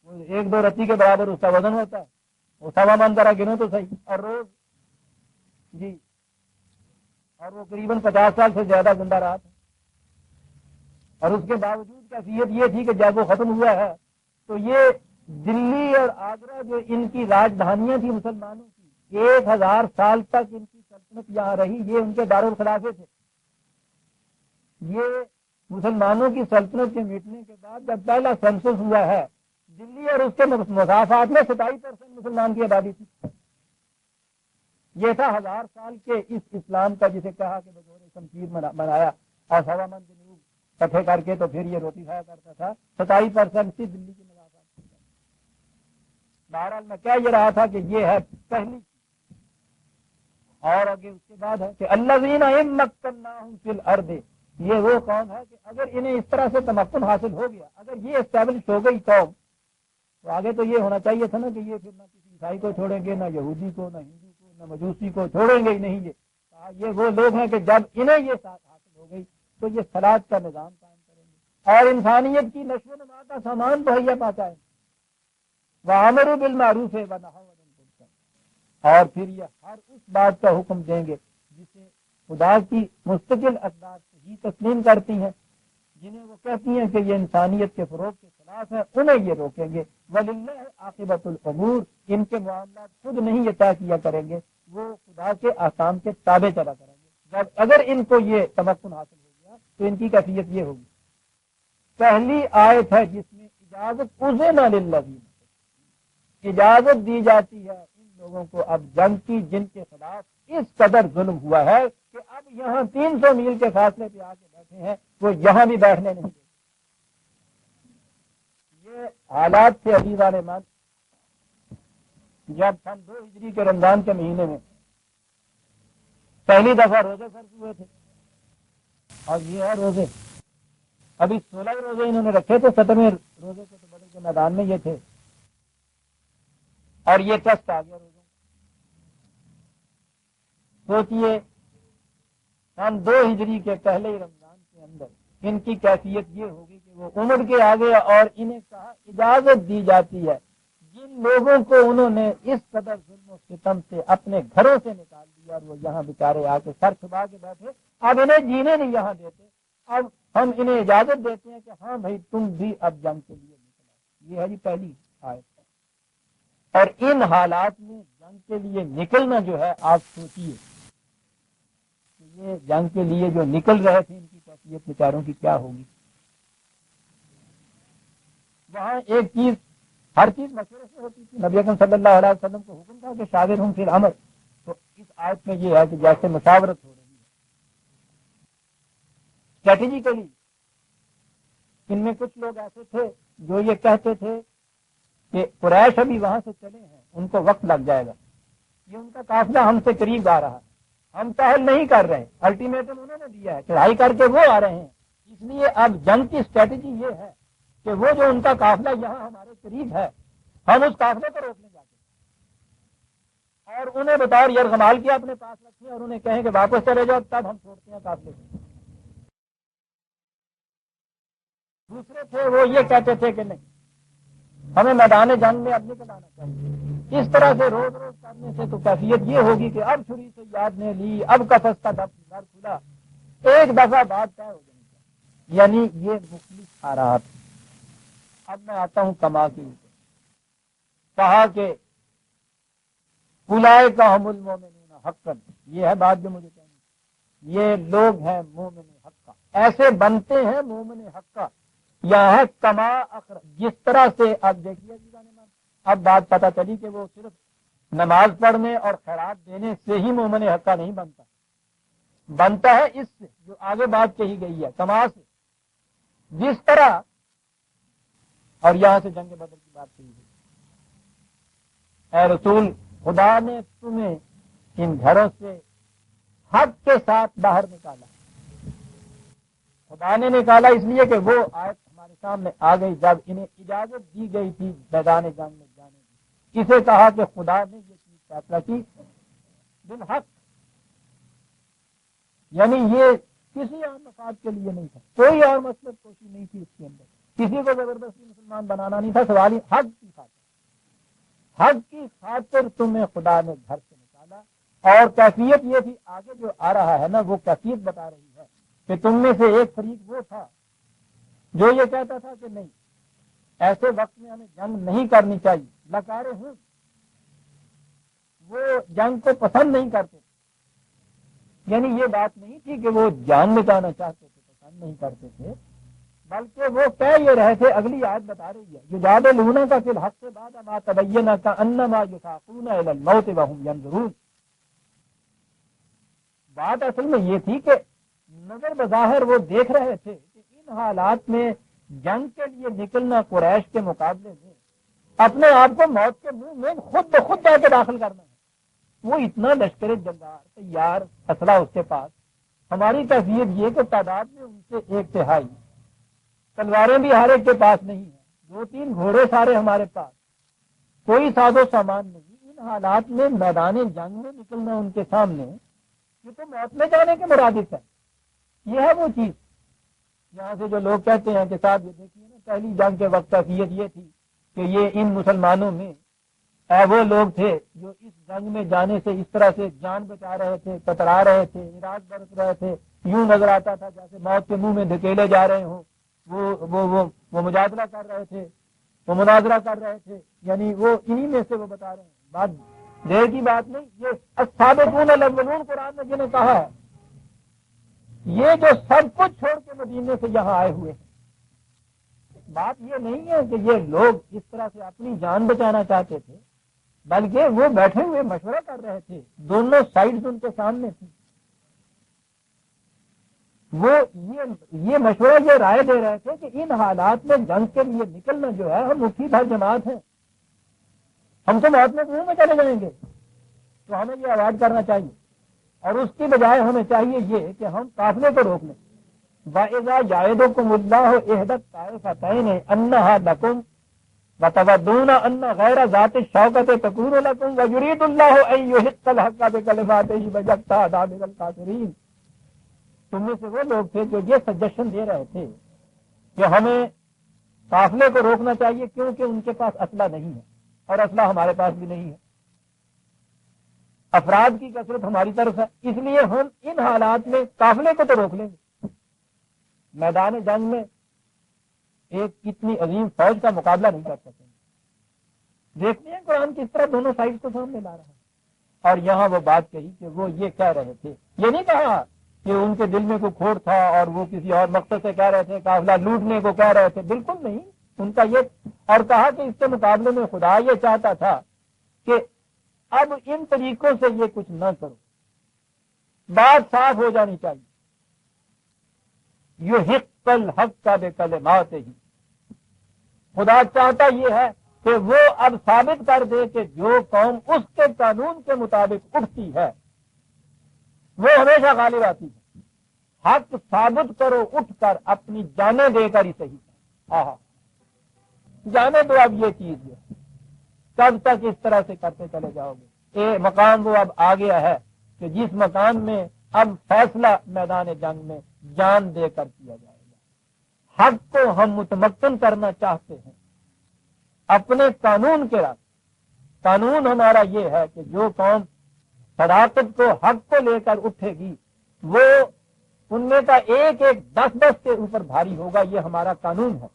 وہ 1-2 رتی کے برابر اس کا وزن ہوتا ہے، وہ 1.25 من ذرا گنو تو صحیح، اور روز جی، اور وہ قریباً 50 سال سے زیادہ زندہ رہا تھا، اور اس کے باوجود کیفیت یہ تھی کہ جب وہ ختم ہوا ہے تو یہ دلی اور آگرہ جو ان کی راجدھانیاں تھیں مسلمانوں کی، 1000 سال تک ان کی سلطنت یہاں رہی، یہ ان کے دارالخلافے تھے۔ یہ مسلمانوں کی سلطنت کے مٹنے کے بعد جب پہلا سنسس ہوا ہے، دلی اور اس کے مسافات میں 27% مسلمان کی آبادی تھی۔ یہ تھا 1000 سال کے اس اسلام کا جسے کہا کہ بزور شمشیر بنایا، اور 1.25 من جنوب اکٹھے کر کے تو پھر یہ روٹی کھایا کرتا تھا، 27% تھی دلی کے مسافات۔ بہرحال میں کہہ یہ رہا تھا کہ یہ ہے پہلی، اور آگے اس کے بعد ہے کہ الذین ان مکناہم فی الارض، یہ وہ قوم ہے کہ اگر انہیں اس طرح سے تمکن حاصل ہو گیا، اگر یہ اسٹیبلش ہو گئی قوم، تو آگے تو یہ ہونا چاہیے تھا نا کہ یہ پھر نہ کسی عیسائی کو چھوڑیں گے، نہ یہودی کو، نہ ہندو کو، نہ مجوسی کو چھوڑیں گے ہی نہیں۔ یہ وہ لوگ ہیں کہ جب انہیں یہ ساتھ حاصل ہو گئی تو یہ صلاح کا نظام قائم کریں گے اور انسانیت کی نشو و نما کا سامان مہیا پہنچائیں گے، وَأَمَرُوا بِالْمَعْرُوفِ وَنَهَوْا عَنِ الْمُنکَرِ، اور پھر یہ ہر اس بات کا حکم دیں گے جسے خدا کی مستقل اقدار صحیح تسلیم کرتی ہیں، جنہیں وہ کہتی ہیں کہ یہ انسانیت کے فروغ کے خلاف ہے، انہیں یہ روکیں گے۔ وَلِلَّهِ عَاقِبَةُ الْأُمُورِ، ان کے معاملات خود نہیں یہ طے کیا کریں گے، وہ خدا کے احکام کے تابع چلا کریں گے۔ جب اگر ان کو یہ تمکن حاصل ہو گیا تو ان کی کیفیت یہ ہوگی۔ پہلی آیت ہے جس میں اجازت اذن للذین، اجازت دی جاتی ہے ان لوگوں کو اب جنگ کی جن کے خلاف اس قدر ظلم ہوا ہے کہ اب یہاں 300 میل کے فاصلے پہ آ کے بیٹھے ہیں، وہ یہاں بھی بیٹھنے نہیں دیں۔ یہ حالات تھے عزیزان من جب سن 2 ہجری کے رمضان کے مہینے میں پہلی دفعہ روزے فرض ہوئے تھے، اور یہ ہے روزے، ابھی 16 روزے انہوں نے رکھے تھے، 17ویں روزے کو تو بدر کے میدان میں یہ تھے، اور یہ ٹیسٹ آ گیا روزوں۔ سوچئے سن 2 ہجری کے پہلے ہی رمضان کے اندر ان کی کیفیت یہ ہوگی کہ وہ امڑ کے آگے اور انہیں کہا اجازت دی جاتی ہے جن لوگوں کو انہوں نے اس قدر ظلم و ستم سے اپنے گھروں سے نکال دیا اور وہ یہاں بیچارے آ کے سر چھپا کے بیٹھے، اب انہیں جینے نہیں یہاں دیتے، اب ہم انہیں اجازت دیتے ہیں کہ ہاں بھائی تم بھی اب جنگ کے لیے نکلو۔ یہ ہے جی پہلی آیت۔ اور ان حالات میں جنگ کے لیے نکلنا جو ہے آپ سوچیے کہ یہ جنگ کے لیے جو نکل رہے تھے ان کی کیفیت بیچاروں کی کیا ہوگی۔ وہاں ایک چیز، ہر چیز مشورے سے ہوتی تھی، نبی اکرم صلی اللہ علیہ وسلم کو حکم تھا کہ شاور ہوں پھر امر، تو اس آیت میں یہ ہے کہ جیسے مشاورت ہو رہی ہے اسٹریٹجیکلی۔ ان میں کچھ لوگ ایسے تھے جو یہ کہتے تھے کہ قریش ابھی وہاں سے چلے ہیں، ان کو وقت لگ جائے گا، یہ ان کا قافلہ ہم سے قریب آ رہا ہے، ہم پہل نہیں کر رہے، الٹیمیٹم انہوں نے دیا ہے، چڑھائی کر کے وہ آ رہے ہیں، اس لیے اب جنگ کی اسٹریٹجی یہ ہے کہ وہ جو ان کا قافلہ یہاں ہمارے قریب ہے ہم اس قافلے کو روکنے جاتے ہیں اور انہیں بطور یرغمال کے اپنے پاس رکھیں اور انہیں کہیں کہ واپس چلے جاؤ، تب ہم چھوڑتے ہیں قافلے کو۔ دوسرے تھے وہ یہ کہتے تھے کہ نہیں، ہمیں میدان جنگ میں اب نکل آنا چاہیے۔ اس طرح سے روز روز کرنے سے تو کیفیت یہ ہوگی کہ اب چھری سے یاد نے لی، اب قفس کا در کھلا، ایک دفعہ بات طے ہو جائے گی، یعنی یہ مختلف آ رہا تھا۔ اب میں آتا ہوں کما کی اوپر، کہا کہ اولئک هم المؤمنون حقا، یہ ہے بات جو مجھے کہنی، یہ لوگ ہیں مومن حقا، ایسے بنتے ہیں مومن حقا۔ یہاں ہے کما اخر، جس طرح سے اب دیکھیے اب بات پتہ چلی کہ وہ صرف نماز پڑھنے اور خیرات دینے سے ہی مومن حقا نہیں بنتا، بنتا ہے اس سے جو آگے بات کہی گئی ہے کما سے، جس طرح، اور یہاں سے جنگ بدر کی بات کہی گئی، اے رسول خدا نے تمہیں ان گھروں سے حق کے ساتھ باہر نکالا۔ خدا نے نکالا اس لیے کہ وہ آیت ہمارے سامنے آ گئی جب انہیں اجازت دی گئی تھی میدان جنگ میں جانے کی، اسے کہا کہ خدا نے یہ چیز فیصلہ کی بالحق، یعنی یہ کسی اور مفاد کے لیے نہیں تھا، کوئی اور مطلب کوشش نہیں تھی اس کے اندر، کسی کو زبردستی مسلمان بنانا نہیں تھا، سوال ہی حق کی خاطر، حق کی خاطر تمہیں خدا نے گھر سے نکالا۔ اور کیفیت یہ تھی، آگے جو آ رہا ہے نا وہ کیفیت بتا رہی ہے کہ تم میں سے ایک فریق وہ تھا جو یہ کہتا تھا کہ نہیں، ایسے وقت میں ہمیں جنگ نہیں کرنی چاہیے، لکارے ہوں، وہ جنگ کو پسند نہیں کرتے، یعنی یہ بات نہیں تھی کہ وہ جان مٹانا چاہتے تھے، پسند نہیں کرتے تھے، بلکہ وہ کہہ یہ رہے تھے، اگلی آیت بتا رہی ہے یجادلونہ کا فی الحق سے بعد ما تبین کانما یساقون الی الموت وهم ینظرون۔ بات اصل میں یہ تھی کہ نظر بظاہر وہ دیکھ رہے تھے کہ ان حالات میں جنگ کے لیے نکلنا قریش کے مقابلے میں اپنے آپ کو موت کے منہ میں خود بخود جا کے داخل کرنا ہے۔ وہ اتنا لشکر جنگار تیار، اسلحہ اس کے پاس، ہماری کیفیت یہ کہ تعداد میں ان سے 1/3، تلواریں بھی ہر ایک کے پاس نہیں ہیں، 2-3 گھوڑے سارے ہمارے پاس، کوئی ساز و سامان نہیں، ان حالات میں میدان جنگ میں نکلنا ان کے سامنے یہ تو موت میں جانے کے مرادف ہے۔ یہ ہے وہ چیز یہاں سے جو لوگ کہتے ہیں کہ صاحب یہ دیکھیے نا، پہلی جنگ کے وقت کیفیت یہ تھی کہ یہ ان مسلمانوں میں وہ لوگ تھے جو اس جنگ میں جانے سے اس طرح سے جان بچا رہے تھے، کترا رہے تھے، عراج برت رہے تھے، یوں نظر آتا تھا جیسے موت کے منہ میں دھکیلے جا رہے ہوں، وہ مجادلہ کر رہے تھے، وہ مناظرہ کر رہے تھے، یعنی وہ انہی میں سے وہ بتا رہے ہیں، بات دیر کی بات نہیں، یہ السابقون الاولون قرآن نے جنہیں کہا ہے، یہ جو سب کچھ چھوڑ کے مدینے سے یہاں آئے ہوئے ہیں۔ بات یہ نہیں ہے کہ یہ لوگ اس طرح سے اپنی جان بچانا چاہتے تھے، بلکہ وہ بیٹھے ہوئے مشورہ کر رہے تھے، دونوں سائڈز ان کے سامنے تھی، وہ یہ مشورہ یہ رائے دے رہے تھے کہ ان حالات میں جنگ کے لیے نکلنا جو ہے، ہم مٹھی بھر جماعت ہیں، ہم تو موت میں منہ میں چلے جائیں گے، تو ہمیں یہ اوائڈ کرنا چاہیے، اور اس کی بجائے ہمیں چاہیے یہ کہ ہم قافلے کو روک لیں۔ وَإِذَا يَعِدُكُمُ اللَّهُ إِحْدَى الطَّائِفَتَيْنِ أَنَّهَا لَكُمْ وَتَوَدُّونَ أَنَّ غَيْرَ ذَاتِ الشَّوْكَةِ تَكُونُ لَكُمْ وَيُرِيدُ اللَّهُ أَن يُحِقَّ الْحَقَّ بِكَلِمَاتِهِ وَيَقْطَعَ دَابِرَ الْكَافِرِينَ۔ تم میں سے وہ لوگ تھے جو یہ سجیشن دے رہے تھے کہ ہمیں قافلے کو روکنا چاہیے کیونکہ ان کے پاس اسلحہ نہیں ہے اور اسلحہ ہمارے پاس بھی نہیں ہے، افراد کی کثرت ہماری طرف ہے، اس لیے ہم ان حالات میں قافلے کو تو روک لیں گے۔ میدان جنگ میں ایک کتنی عظیم فوج کا مقابلہ نہیں کر سکیں گے۔ دیکھتے ہیں قرآن کس طرح دونوں سائڈ کو سامنے لا رہا ہے۔ اور یہاں وہ بات کہی کہ وہ یہ کہہ رہے تھے، یہ نہیں کہا کہ ان کے دل میں کوئی کھوٹ تھا اور وہ کسی اور مقصد سے کہہ رہے تھے، قافلہ لوٹنے کو کہہ رہے تھے، بالکل نہیں، ان کا یہ، اور کہا کہ اس کے مقابلے میں خدا یہ چاہتا تھا کہ اب ان طریقوں سے یہ کچھ نہ کرو، بات صاف ہو جانی چاہیے۔ یحق الحق کا بے کلمات ہی، خدا چاہتا یہ ہے کہ وہ اب ثابت کر دے کہ جو قوم اس کے قانون کے مطابق اٹھتی ہے وہ ہمیشہ غالب آتی ہے۔ حق ثابت کرو اٹھ کر، اپنی جانیں دے کر ہی صحیح۔ جانے دو اب یہ چیز ہے، کب تک اس طرح سے کرتے چلے جاؤ گے؟ مقام وہ اب آ گیا ہے کہ جس مقام میں اب فیصلہ میدان جنگ میں جان دے کر کیا جائے گا۔ حق کو ہم متمکن کرنا چاہتے ہیں اپنے قانون کے راستے۔ قانون ہمارا یہ ہے کہ جو قوم صداقت کو، حق کو لے کر اٹھے گی، وہ ان میں کا ایک ایک 10 کے اوپر بھاری ہوگا، یہ ہمارا قانون ہے۔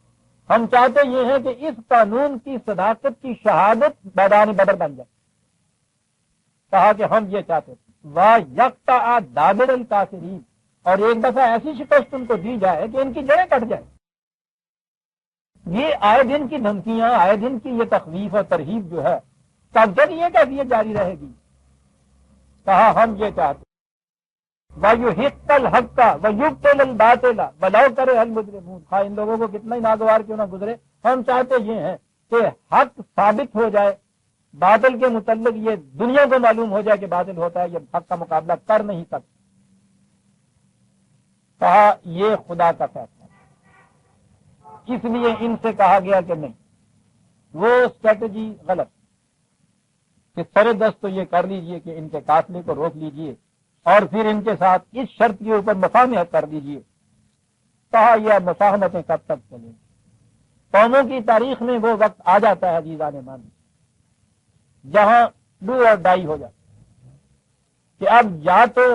ہم چاہتے یہ ہیں کہ اس قانون کی صداقت کی شہادت میدان بدر بن جائے۔ کہا کہ ہم یہ چاہتے تھے، واہ یکتا دابر الکافرین، اور ایک دفعہ ایسی شکست ان کو دی جائے کہ ان کی جڑیں کٹ جائے۔ یہ آئے دن کی دھمکیاں، آئے دن کی یہ تخویف اور ترہیب جو ہے، کب تک یہ کیفیت جاری رہے گی؟ کہا ہم یہ چاہتے، وَيُحِقَّ الْحَقَّ وَيُبْطِلَ الْبَاطِلَ وَلَوْ كَرِهَ الْمُجْرِمُونَ، خواہ ان لوگوں کو کتنا ہی ناگوار کیوں نہ گزرے، ہم چاہتے یہ ہیں کہ حق ثابت ہو جائے، باطل کے متعلق یہ دنیا کو معلوم ہو جائے کہ باطل ہوتا ہے، یہ حق کا مقابلہ کر نہیں سکتا۔ کہا یہ خدا کا فیصلہ ہے، اس لیے ان سے کہا گیا کہ نہیں، وہ اسٹریٹجی غلط کہ سر دست تو یہ کر لیجئے کہ ان کے قافلے کو روک لیجئے اور پھر ان کے ساتھ اس شرط کے اوپر مفاہمت کر دیجئے۔ کہا یہ مفاہمتیں کب تک چلیں گی؟ قوموں کی تاریخ میں وہ وقت آ جاتا ہے عزیزان مان، جہاں ڈو اور ڈائی ہو جاتا ہے کہ اب یا تو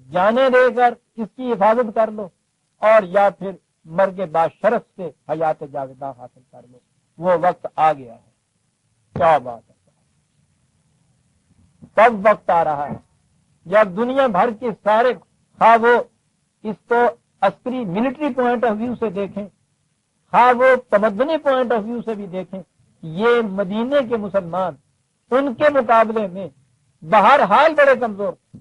جانے دے کر اس کی حفاظت کر لو اور یا پھر مر کے بعد شرف سے حیات جاویدہ حاصل کر لو۔ وہ وقت آ گیا ہے۔ کیا بات ہے، کب وقت آ رہا ہے جب دنیا بھر کے سارے، خواہ وہ اس کو عسکری ملٹری پوائنٹ آف ویو سے دیکھیں، خواہ وہ تمدنی پوائنٹ آف ویو سے بھی دیکھیں، یہ مدینے کے مسلمان ان کے مقابلے میں بہرحال بڑے کمزور تھے،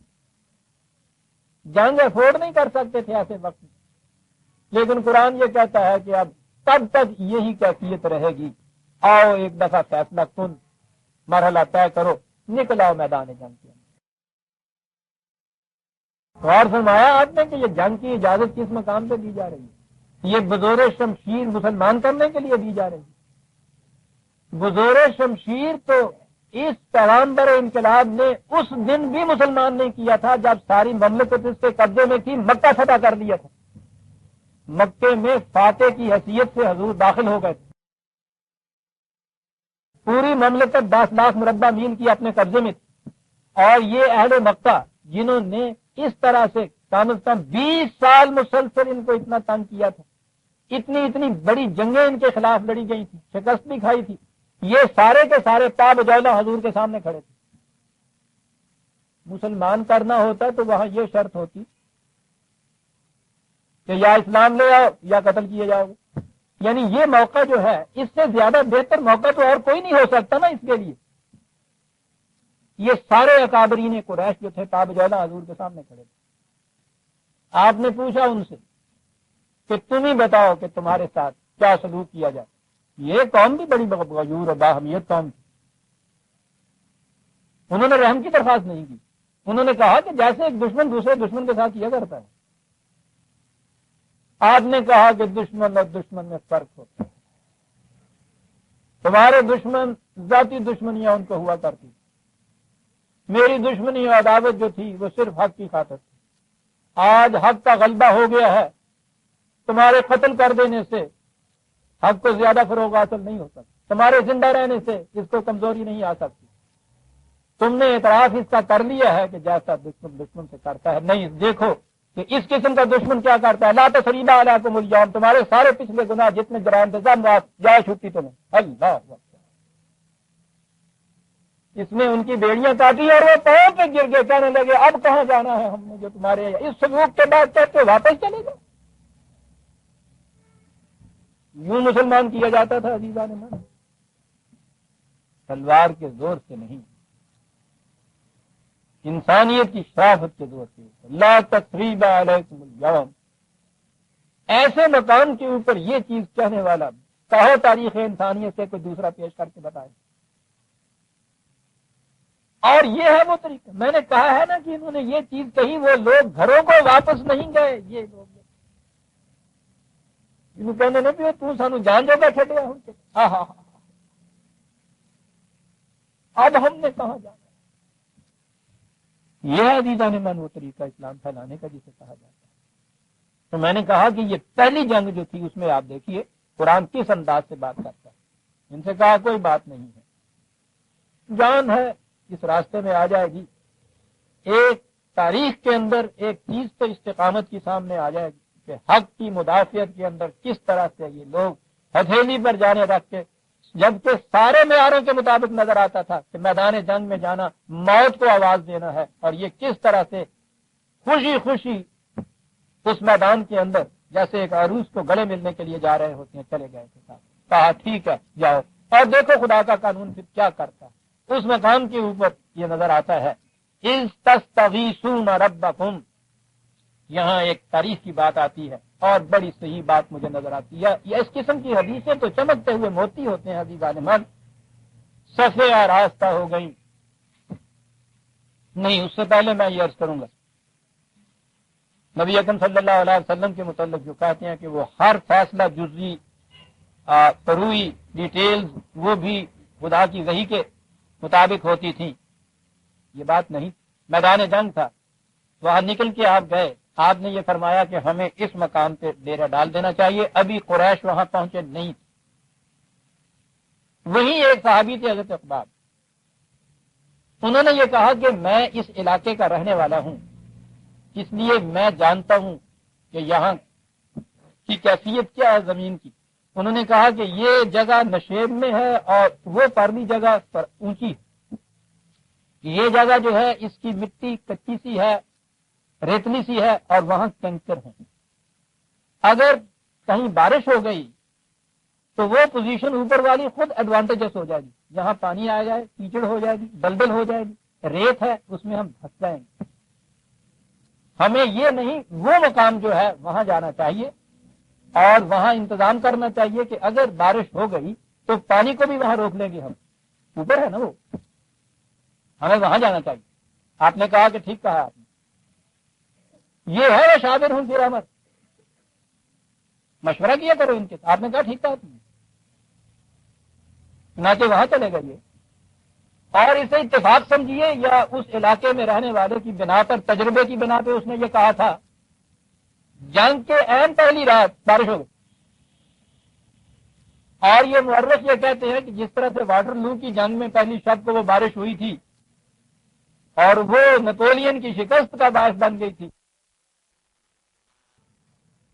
جنگ افورڈ نہیں کر سکتے تھے ایسے وقت میں۔ لیکن قرآن یہ کہتا ہے کہ اب تب تک یہی کیفیت رہے گی، آؤ ایک دفعہ فیصلہ کن مرحلہ طے کرو، نکل آؤ میدان جنگ کے اندر۔ غور فرمایا آپ نے کہ یہ جنگ کی اجازت کس مقام پہ دی جا رہی ہے؟ یہ بزور شمشیر مسلمان کرنے کے لیے دی جا رہی ہے۔ بزور شمشیر تو اس پیغمبر انقلاب نے اس دن بھی مسلمان نے کیا تھا جب ساری مملکت اس کے قبضے میں تھی، مکہ فتح کر لیا تھا، مکے میں فاتح کی حیثیت سے حضور داخل ہو گئے تھے، پوری مملکت 10 لاکھ مربع میل کی اپنے قبضے میں تھی، اور یہ اہل مکہ جنہوں نے اس طرح سے کم از کم 20 سال مسلسل ان کو اتنا تنگ کیا تھا، اتنی بڑی جنگیں ان کے خلاف لڑی گئی تھی، شکست بھی کھائی تھی، یہ سارے کے سارے پا بجولا حضور کے سامنے کھڑے تھے۔ مسلمان کرنا ہوتا تو وہاں یہ شرط ہوتی کہ یا اسلام لے آؤ یا قتل کیے جاؤ گے، یعنی یہ موقع جو ہے اس سے زیادہ بہتر موقع تو اور کوئی نہیں ہو سکتا نا اس کے لیے۔ یہ سارے اکابرین قریش جو تھے پا بجولا حضور کے سامنے کھڑے تھے۔ آپ نے پوچھا ان سے کہ تم ہی بتاؤ کہ تمہارے ساتھ کیا سلوک کیا جائے۔ یہ قوم بھی بڑی غیور اور باہمیت قوم تھی، انہوں نے رحم کی درخواست نہیں کی، انہوں نے کہا کہ جیسے ایک دشمن دوسرے دشمن کے ساتھ کیا کرتا ہے۔ آپ نے کہا کہ دشمن اور دشمن میں فرق ہوتا ہے، تمہارے دشمن ذاتی دشمنیاں ان کو ہوا کرتی، میری دشمنی اور عداوت جو تھی وہ صرف حق کی خاطر تھی۔ آج حق کا غلبہ ہو گیا ہے، تمہارے قتل کر دینے سے حق کو زیادہ فروغ حاصل نہیں ہو سکتا، تمہارے زندہ رہنے سے اس کو کمزوری نہیں آ سکتی، تم نے اعتراف اس کا کر لیا ہے کہ جیسا دشمن دشمن سے کرتا ہے، نہیں دیکھو کہ اس قسم کا دشمن کیا کرتا ہے، لا تثریب علیکم اليوم، تمہارے سارے پچھلے گناہ جتنے جرائم تھے سب جا چھٹی تمہیں، اللہ اکبر۔ اس نے ان کی بیڑیاں کاٹی اور وہ پاؤں پہ گر گئے، کہنے لگے اب کہاں جانا ہے ہم نے جو تمہارے اس سلوک کے بعد کہتے واپس چلے گئے۔ یوں مسلمان کیا جاتا تھا عزیزان من، تلوار کے زور سے نہیں، انسانیت کی شرافت کے زور سے، لا تثریب علیکم اليوم۔ ایسے مقام کے اوپر یہ چیز کہنے والا کہو تاریخ انسانیت سے کوئی دوسرا پیش کر کے بتائے۔ اور یہ ہے وہ طریقہ، میں نے کہا ہے نا کہ انہوں نے یہ چیز کہی، وہ لوگ گھروں کو واپس نہیں گئے، یہ لوگ انہوں کہنے نہیں پہ تو سانو جان جو بیٹھے دیا ہوں کہ ہاں ہاں ہاں اب ہم نے کہاں جانا۔ یہ عزیزان من وہ طریقہ اسلام پھیلانے کا جسے کہا جاتا ہے۔ تو میں نے کہا کہ یہ پہلی جنگ جو تھی اس میں آپ دیکھیے قرآن کس انداز سے بات کرتا ہے، ان سے کہا کوئی بات نہیں ہے، جان ہے اس راستے میں آ جائے گی، ایک تاریخ کے اندر ایک چیز تو استقامت کی سامنے آ جائے گی کہ حق کی مدافعت کے اندر کس طرح سے یہ لوگ ہتھیلی پر جانے رکھ کے، جبکہ سارے معیاروں کے مطابق نظر آتا تھا کہ میدان جنگ میں جانا موت کو آواز دینا ہے، اور یہ کس طرح سے خوشی خوشی اس میدان کے اندر جیسے ایک عروس کو گلے ملنے کے لیے جا رہے ہوتے ہیں چلے گئے تھے، کہا ٹھیک ہے جاؤ، اور دیکھو خدا کا قانون پھر کیا کرتا ہے۔ اس مقام کے اوپر یہ نظر آتا ہے اذ تستغیثون ربکم، یہاں ایک تاریخ کی بات آتی ہے اور بڑی صحیح بات مجھے نظر آتی ہے۔ یہ اس قسم کی حدیثیں تو چمکتے ہوئے موتی ہوتے ہیں عزیزان من، صفے آراستہ ہو گئی۔ نہیں، اس سے پہلے میں یہ عرض کروں گا نبی اکرم صلی اللہ علیہ وسلم کے متعلق جو کہتے ہیں کہ وہ ہر فیصلہ جزوی فروئی ڈیٹیلز وہ بھی خدا کی وحی کے مطابق ہوتی تھیں، یہ بات نہیں۔ میدان جنگ تھا، وہاں نکل کے آپ گئے، آپ نے یہ فرمایا کہ ہمیں اس مقام پہ ڈیرا ڈال دینا چاہیے، ابھی قریش وہاں پہنچے نہیں تھے۔ وہی ایک صحابی تھے حضرت عقبہ، انہوں نے یہ کہا کہ میں اس علاقے کا رہنے والا ہوں، اس لیے میں جانتا ہوں کہ یہاں کی کیفیت کیا ہے زمین کی۔ انہوں نے کہا کہ یہ جگہ نشیب میں ہے اور وہ پرلی جگہ پر اونچی ہے، یہ جگہ جو ہے اس کی مٹی کچی سی ہے، ریتلی سی ہے، اور وہاں کنکر ہیں، اگر کہیں بارش ہو گئی تو وہ پوزیشن اوپر والی خود ایڈوانٹیجس ہو جائے گی، یہاں پانی آ جائے کیچڑ ہو جائے گی، دلدل ہو جائے گی، ریت ہے اس میں ہم پھنس جائیں گے۔ ہمیں یہ نہیں، وہ مقام جو ہے وہاں جانا چاہیے اور وہاں انتظام کرنا چاہیے کہ اگر بارش ہو گئی تو پانی کو بھی وہاں روک لیں گے، ہم اوپر ہے نا وہ، ہمیں وہاں جانا چاہیے۔ آپ نے کہا کہ ٹھیک کہا آپ نے، یہ ہے شابر ہوں پھر امر، مشورہ کیا کرو ان کے، آپ نے کہا ٹھیک کہا تم نے، چنانچہ وہاں چلے گئے اور اسے اتفاق سمجھیے یا اس علاقے میں رہنے والے کی بنا پر، تجربے کی بنا پہ اس نے یہ کہا تھا، جنگ کے عین پہلی رات بارش ہو گئی، اور یہ مورخ یہ کہتے ہیں کہ جس طرح سے واٹر لو کی جنگ میں پہلی شب کو وہ بارش ہوئی تھی اور وہ نیپولین کی شکست کا باعث بن گئی تھی،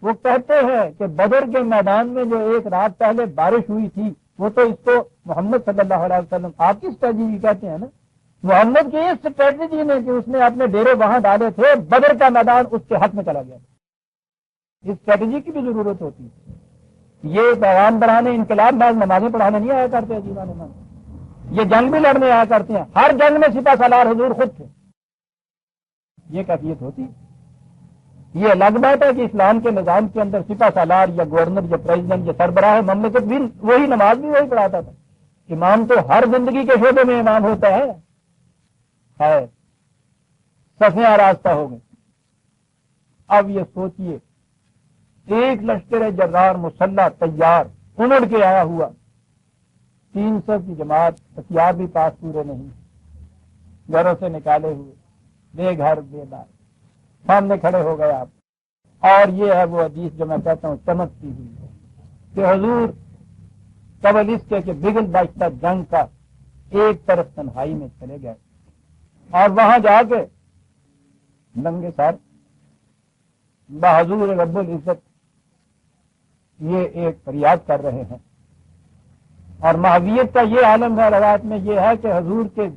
وہ کہتے ہیں کہ بدر کے میدان میں جو ایک رات پہلے بارش ہوئی تھی وہ تو اس کو محمد صلی اللہ علیہ وسلم آپ کی اسٹریٹجی کہتے ہیں نا، محمد کی اس اسٹریٹجی نے کہ اس نے اپنے ڈیرے وہاں ڈالے تھے، بدر کا میدان اس کے حق میں چلا گیا تھا۔ اس اسٹریٹجی کی بھی ضرورت ہوتی ہے، یہ پیغام بڑھانے انقلاب بعض نمازیں پڑھانے نہیں آیا کرتے عزیزان من، یہ جنگ بھی لڑنے آیا کرتے ہیں، ہر جنگ میں سپہ سالار حضور خود تھے، یہ کیفیت ہوتی۔ یہ الگ بات ہے کہ اسلام کے نظام کے اندر سپہ سالار یا گورنر یا پریزیڈنٹ یا سربراہ مملکت بھی وہی، نماز بھی وہی پڑھاتا تھا، امام تو ہر زندگی کے شعبے میں امام ہوتا ہے۔ صفیں آراستہ ہو گئے۔ اب یہ سوچئے ایک لشکر جرار مسلح تیار امڑ کے آیا ہوا، 300 کی جماعت، ہتھیار بھی پاس پورے نہیں، گھروں سے نکالے ہوئے، بے گھر بے بار، سامنے کھڑے ہو گئے آپ. اور یہ ہے وہ حدیث جو میں کہتا ہوں چمکتی ہوئی ہے کہ حضور قبل اس کے کہ بگل باشتہ جنگ کا ایک طرف تنہائی میں چلے گئے اور وہاں جا کے ننگے سر بحضور رب العزت یہ ایک فریاد کر رہے ہیں. اور مہویت کا یہ عالم ہے روایت میں یہ ہے کہ حضور کے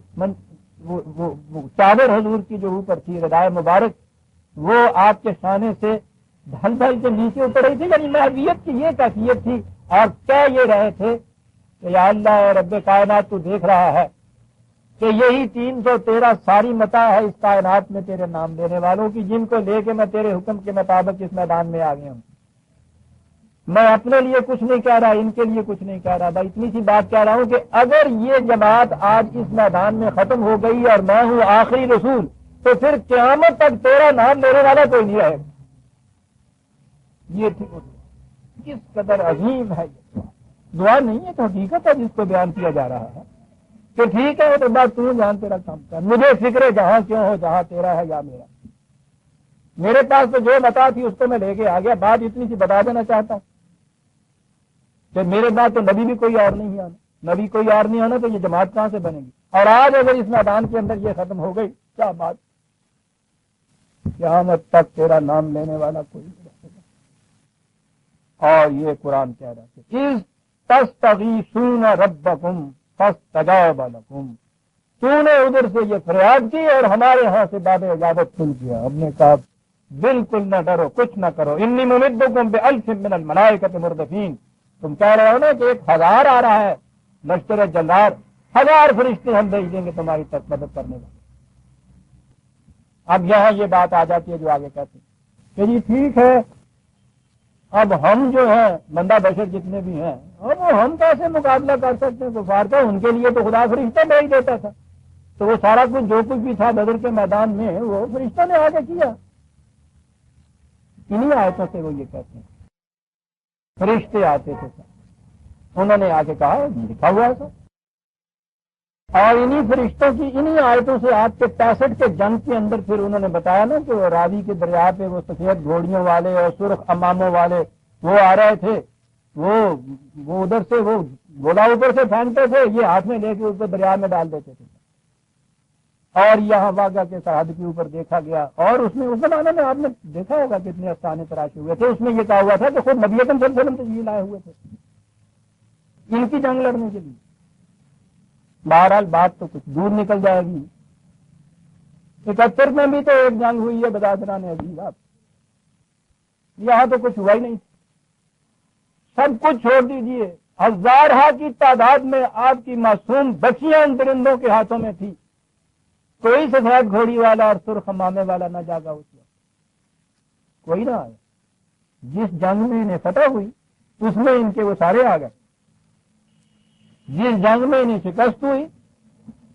چادر حضور کی جو اوپر تھی ردائے مبارک وہ آپ کے شانے سے ڈھل ڈھل کے نیچے اتر رہی تھی. یعنی مہویت کی یہ کیفیت تھی. اور کہہ یہ رہے تھے کہ یا اللہ رب کائنات تو دیکھ رہا ہے کہ یہی 313 ساری متاع ہے اس کائنات میں تیرے نام لینے والوں کی، جن کو لے کے میں تیرے حکم کے مطابق اس میدان میں آ گیا ہوں. میں اپنے لیے کچھ نہیں کہہ رہا، ان کے لیے کچھ نہیں کہہ رہا، بس اتنی سی بات کہہ رہا ہوں کہ اگر یہ جماعت آج اس میدان میں ختم ہو گئی اور میں ہوں آخری رسول تو پھر قیامت تک تیرا نام لینے والا کوئی نہیں رہے. یہ کس قدر عظیم ہے. یہ دعا نہیں ہے تو حقیقت ہے جس کو بیان کیا جا رہا ہے کہ ٹھیک ہے تو بات تو جان تیرا کام کر، مجھے فکر جہاں کیوں ہو جہاں تیرا ہے یا میرا. میرے پاس تو جو بتا تھی اس کو میں لے کے آ گیا. بات اتنی سی بتا دینا چاہتا ہوں کہ میرے بعد تو نبی بھی کوئی اور نہیں آنا، نبی کوئی اور نہیں آنا تو یہ جماعت کہاں سے بنے گی. اور آج اگر اس میدان کے اندر یہ ختم ہو گئی کیا بات، قیامت تک تیرا نام لینے والا کوئی نہیں رہے گا. اور یہ قرآن کہہ رہا ہے اس تستغیثون ربکم فاستجاب لکم، تو نے ادھر سے یہ فریاد کی اور ہمارے ہاں سے باب اجابت سن کیا. ہم نے کہا بالکل نہ ڈرو، کچھ نہ کرو. انی ممدکم بألف من الملائکۃ مردفین، تم کہہ رہے ہو نا کہ 1000 آ رہا ہے لشکر جلال، 1000 فرشتے ہم بھیج دیں گے تمہاری طرف مدد کرنے والے. اب یہاں یہ بات آ جاتی ہے جو آگے کہتے ہیں کہ جی ٹھیک ہے اب ہم جو ہیں بندہ بشر جتنے بھی ہیں اب ہم کیسے مقابلہ کر سکتے ہیں کفار کا، ان کے لیے تو خدا فرشتہ بھیج دیتا تھا. تو وہ سارا کچھ جو کچھ بھی تھا بدر کے میدان میں وہ فرشتہ نے آگے کیا. انہی آیتوں سے وہ یہ کہتے ہیں فرشتے آتے تھے انہوں نے آ کے کہا لکھا ہوا ہے سر. اور انہی فرشتوں کی انہی آیتوں سے آپ کے 65 کے جنگ کے اندر پھر انہوں نے بتایا نا کہ وہ راوی کے دریا پہ وہ سفید گھوڑیوں والے اور سرخ اماموں والے وہ آ رہے تھے، وہ ادھر سے وہ گولا اوپر سے پھینکتے تھے، یہ ہاتھ میں لے کے اس کو دریا میں ڈال دیتے تھے. اور یہاں واقعہ کے سرحد کے اوپر دیکھا گیا اور اس میں اس زمانے میں آپ نے دیکھا ہوگا کتنے افسانے تراشے ہوئے تھے. اس میں یہ کہا ہوا تھا کہ خود نبی اکرم صلی اللہ علیہ وسلم تشریف لائے ہوئے تھے ان کی جنگ لڑنے کے لیے. بہرحال بات تو کچھ دور نکل جائے گی. 71 میں بھی تو ایک جنگ ہوئی ہے بدادران عزیز، آپ یہاں تو کچھ ہوا ہی نہیں. سب کچھ چھوڑ دیجیے، 1000 کی تعداد میں آپ کی معصوم بچیاں ان درندوں کے ہاتھوں میں تھی. کوئی سفید گھوڑی والا اور سرخ امامے والا نہ جاگا اس وقت، کوئی نہ آیا. جس جنگ میں انہیں فتح ہوئی اس میں ان کے وہ سارے آ گئے. جس جنگ میں انہیں شکست ہوئی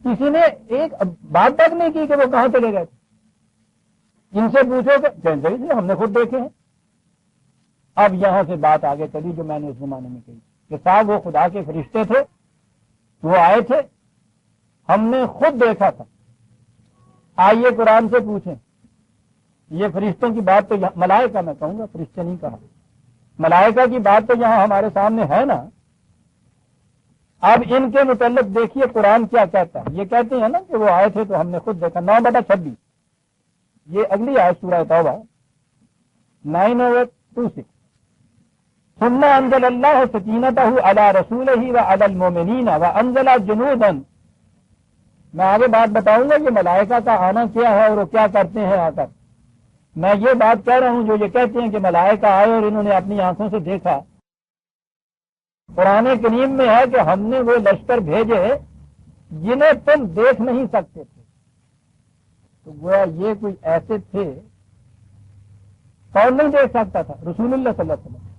کسی نے ایک بات تک نہیں کی کہ وہ کہاں چلے گئے تھے. ان سے پوچھو کہ ہم نے خود دیکھے ہیں. اب یہاں سے بات آگے چلی جو میں نے اس زمانے میں کہی کہ صاحب وہ خدا کے فرشتے تھے، وہ آئے تھے، ہم نے خود دیکھا تھا. آئیے قرآن سے پوچھیں. یہ فرشتوں کی بات تو ملائکہ میں کہوں گا، فرشتے نہیں کہا، ملائکہ کی بات تو یہاں ہمارے سامنے ہے نا. اب ان کے متعلق دیکھیے قرآن کیا کہتا ہے. یہ کہتے ہیں نا کہ وہ آئے تھے تو ہم نے خود دیکھا. 9/26 یہ اگلی آیت سورہ توبہ 9:26 ثم انزل اللہ سکینتہ علی رسولہ وعلی المؤمنین وانزل جنودا. میں آگے بات بتاؤں گا یہ ملائکہ کا آنا کیا ہے اور وہ کیا کرتے ہیں آ کر. میں یہ بات کہہ رہا ہوں جو یہ کہتے ہیں کہ ملائکہ آئے اور انہوں نے اپنی آنکھوں سے دیکھا. قرآن کریم میں ہے کہ ہم نے وہ لشکر بھیجے جنہیں تم دیکھ نہیں سکتے تھے. تو گویا یہ کوئی ایسے تھے کون نہیں دیکھ سکتا تھا؟ رسول اللہ صلی اللہ علیہ وسلم.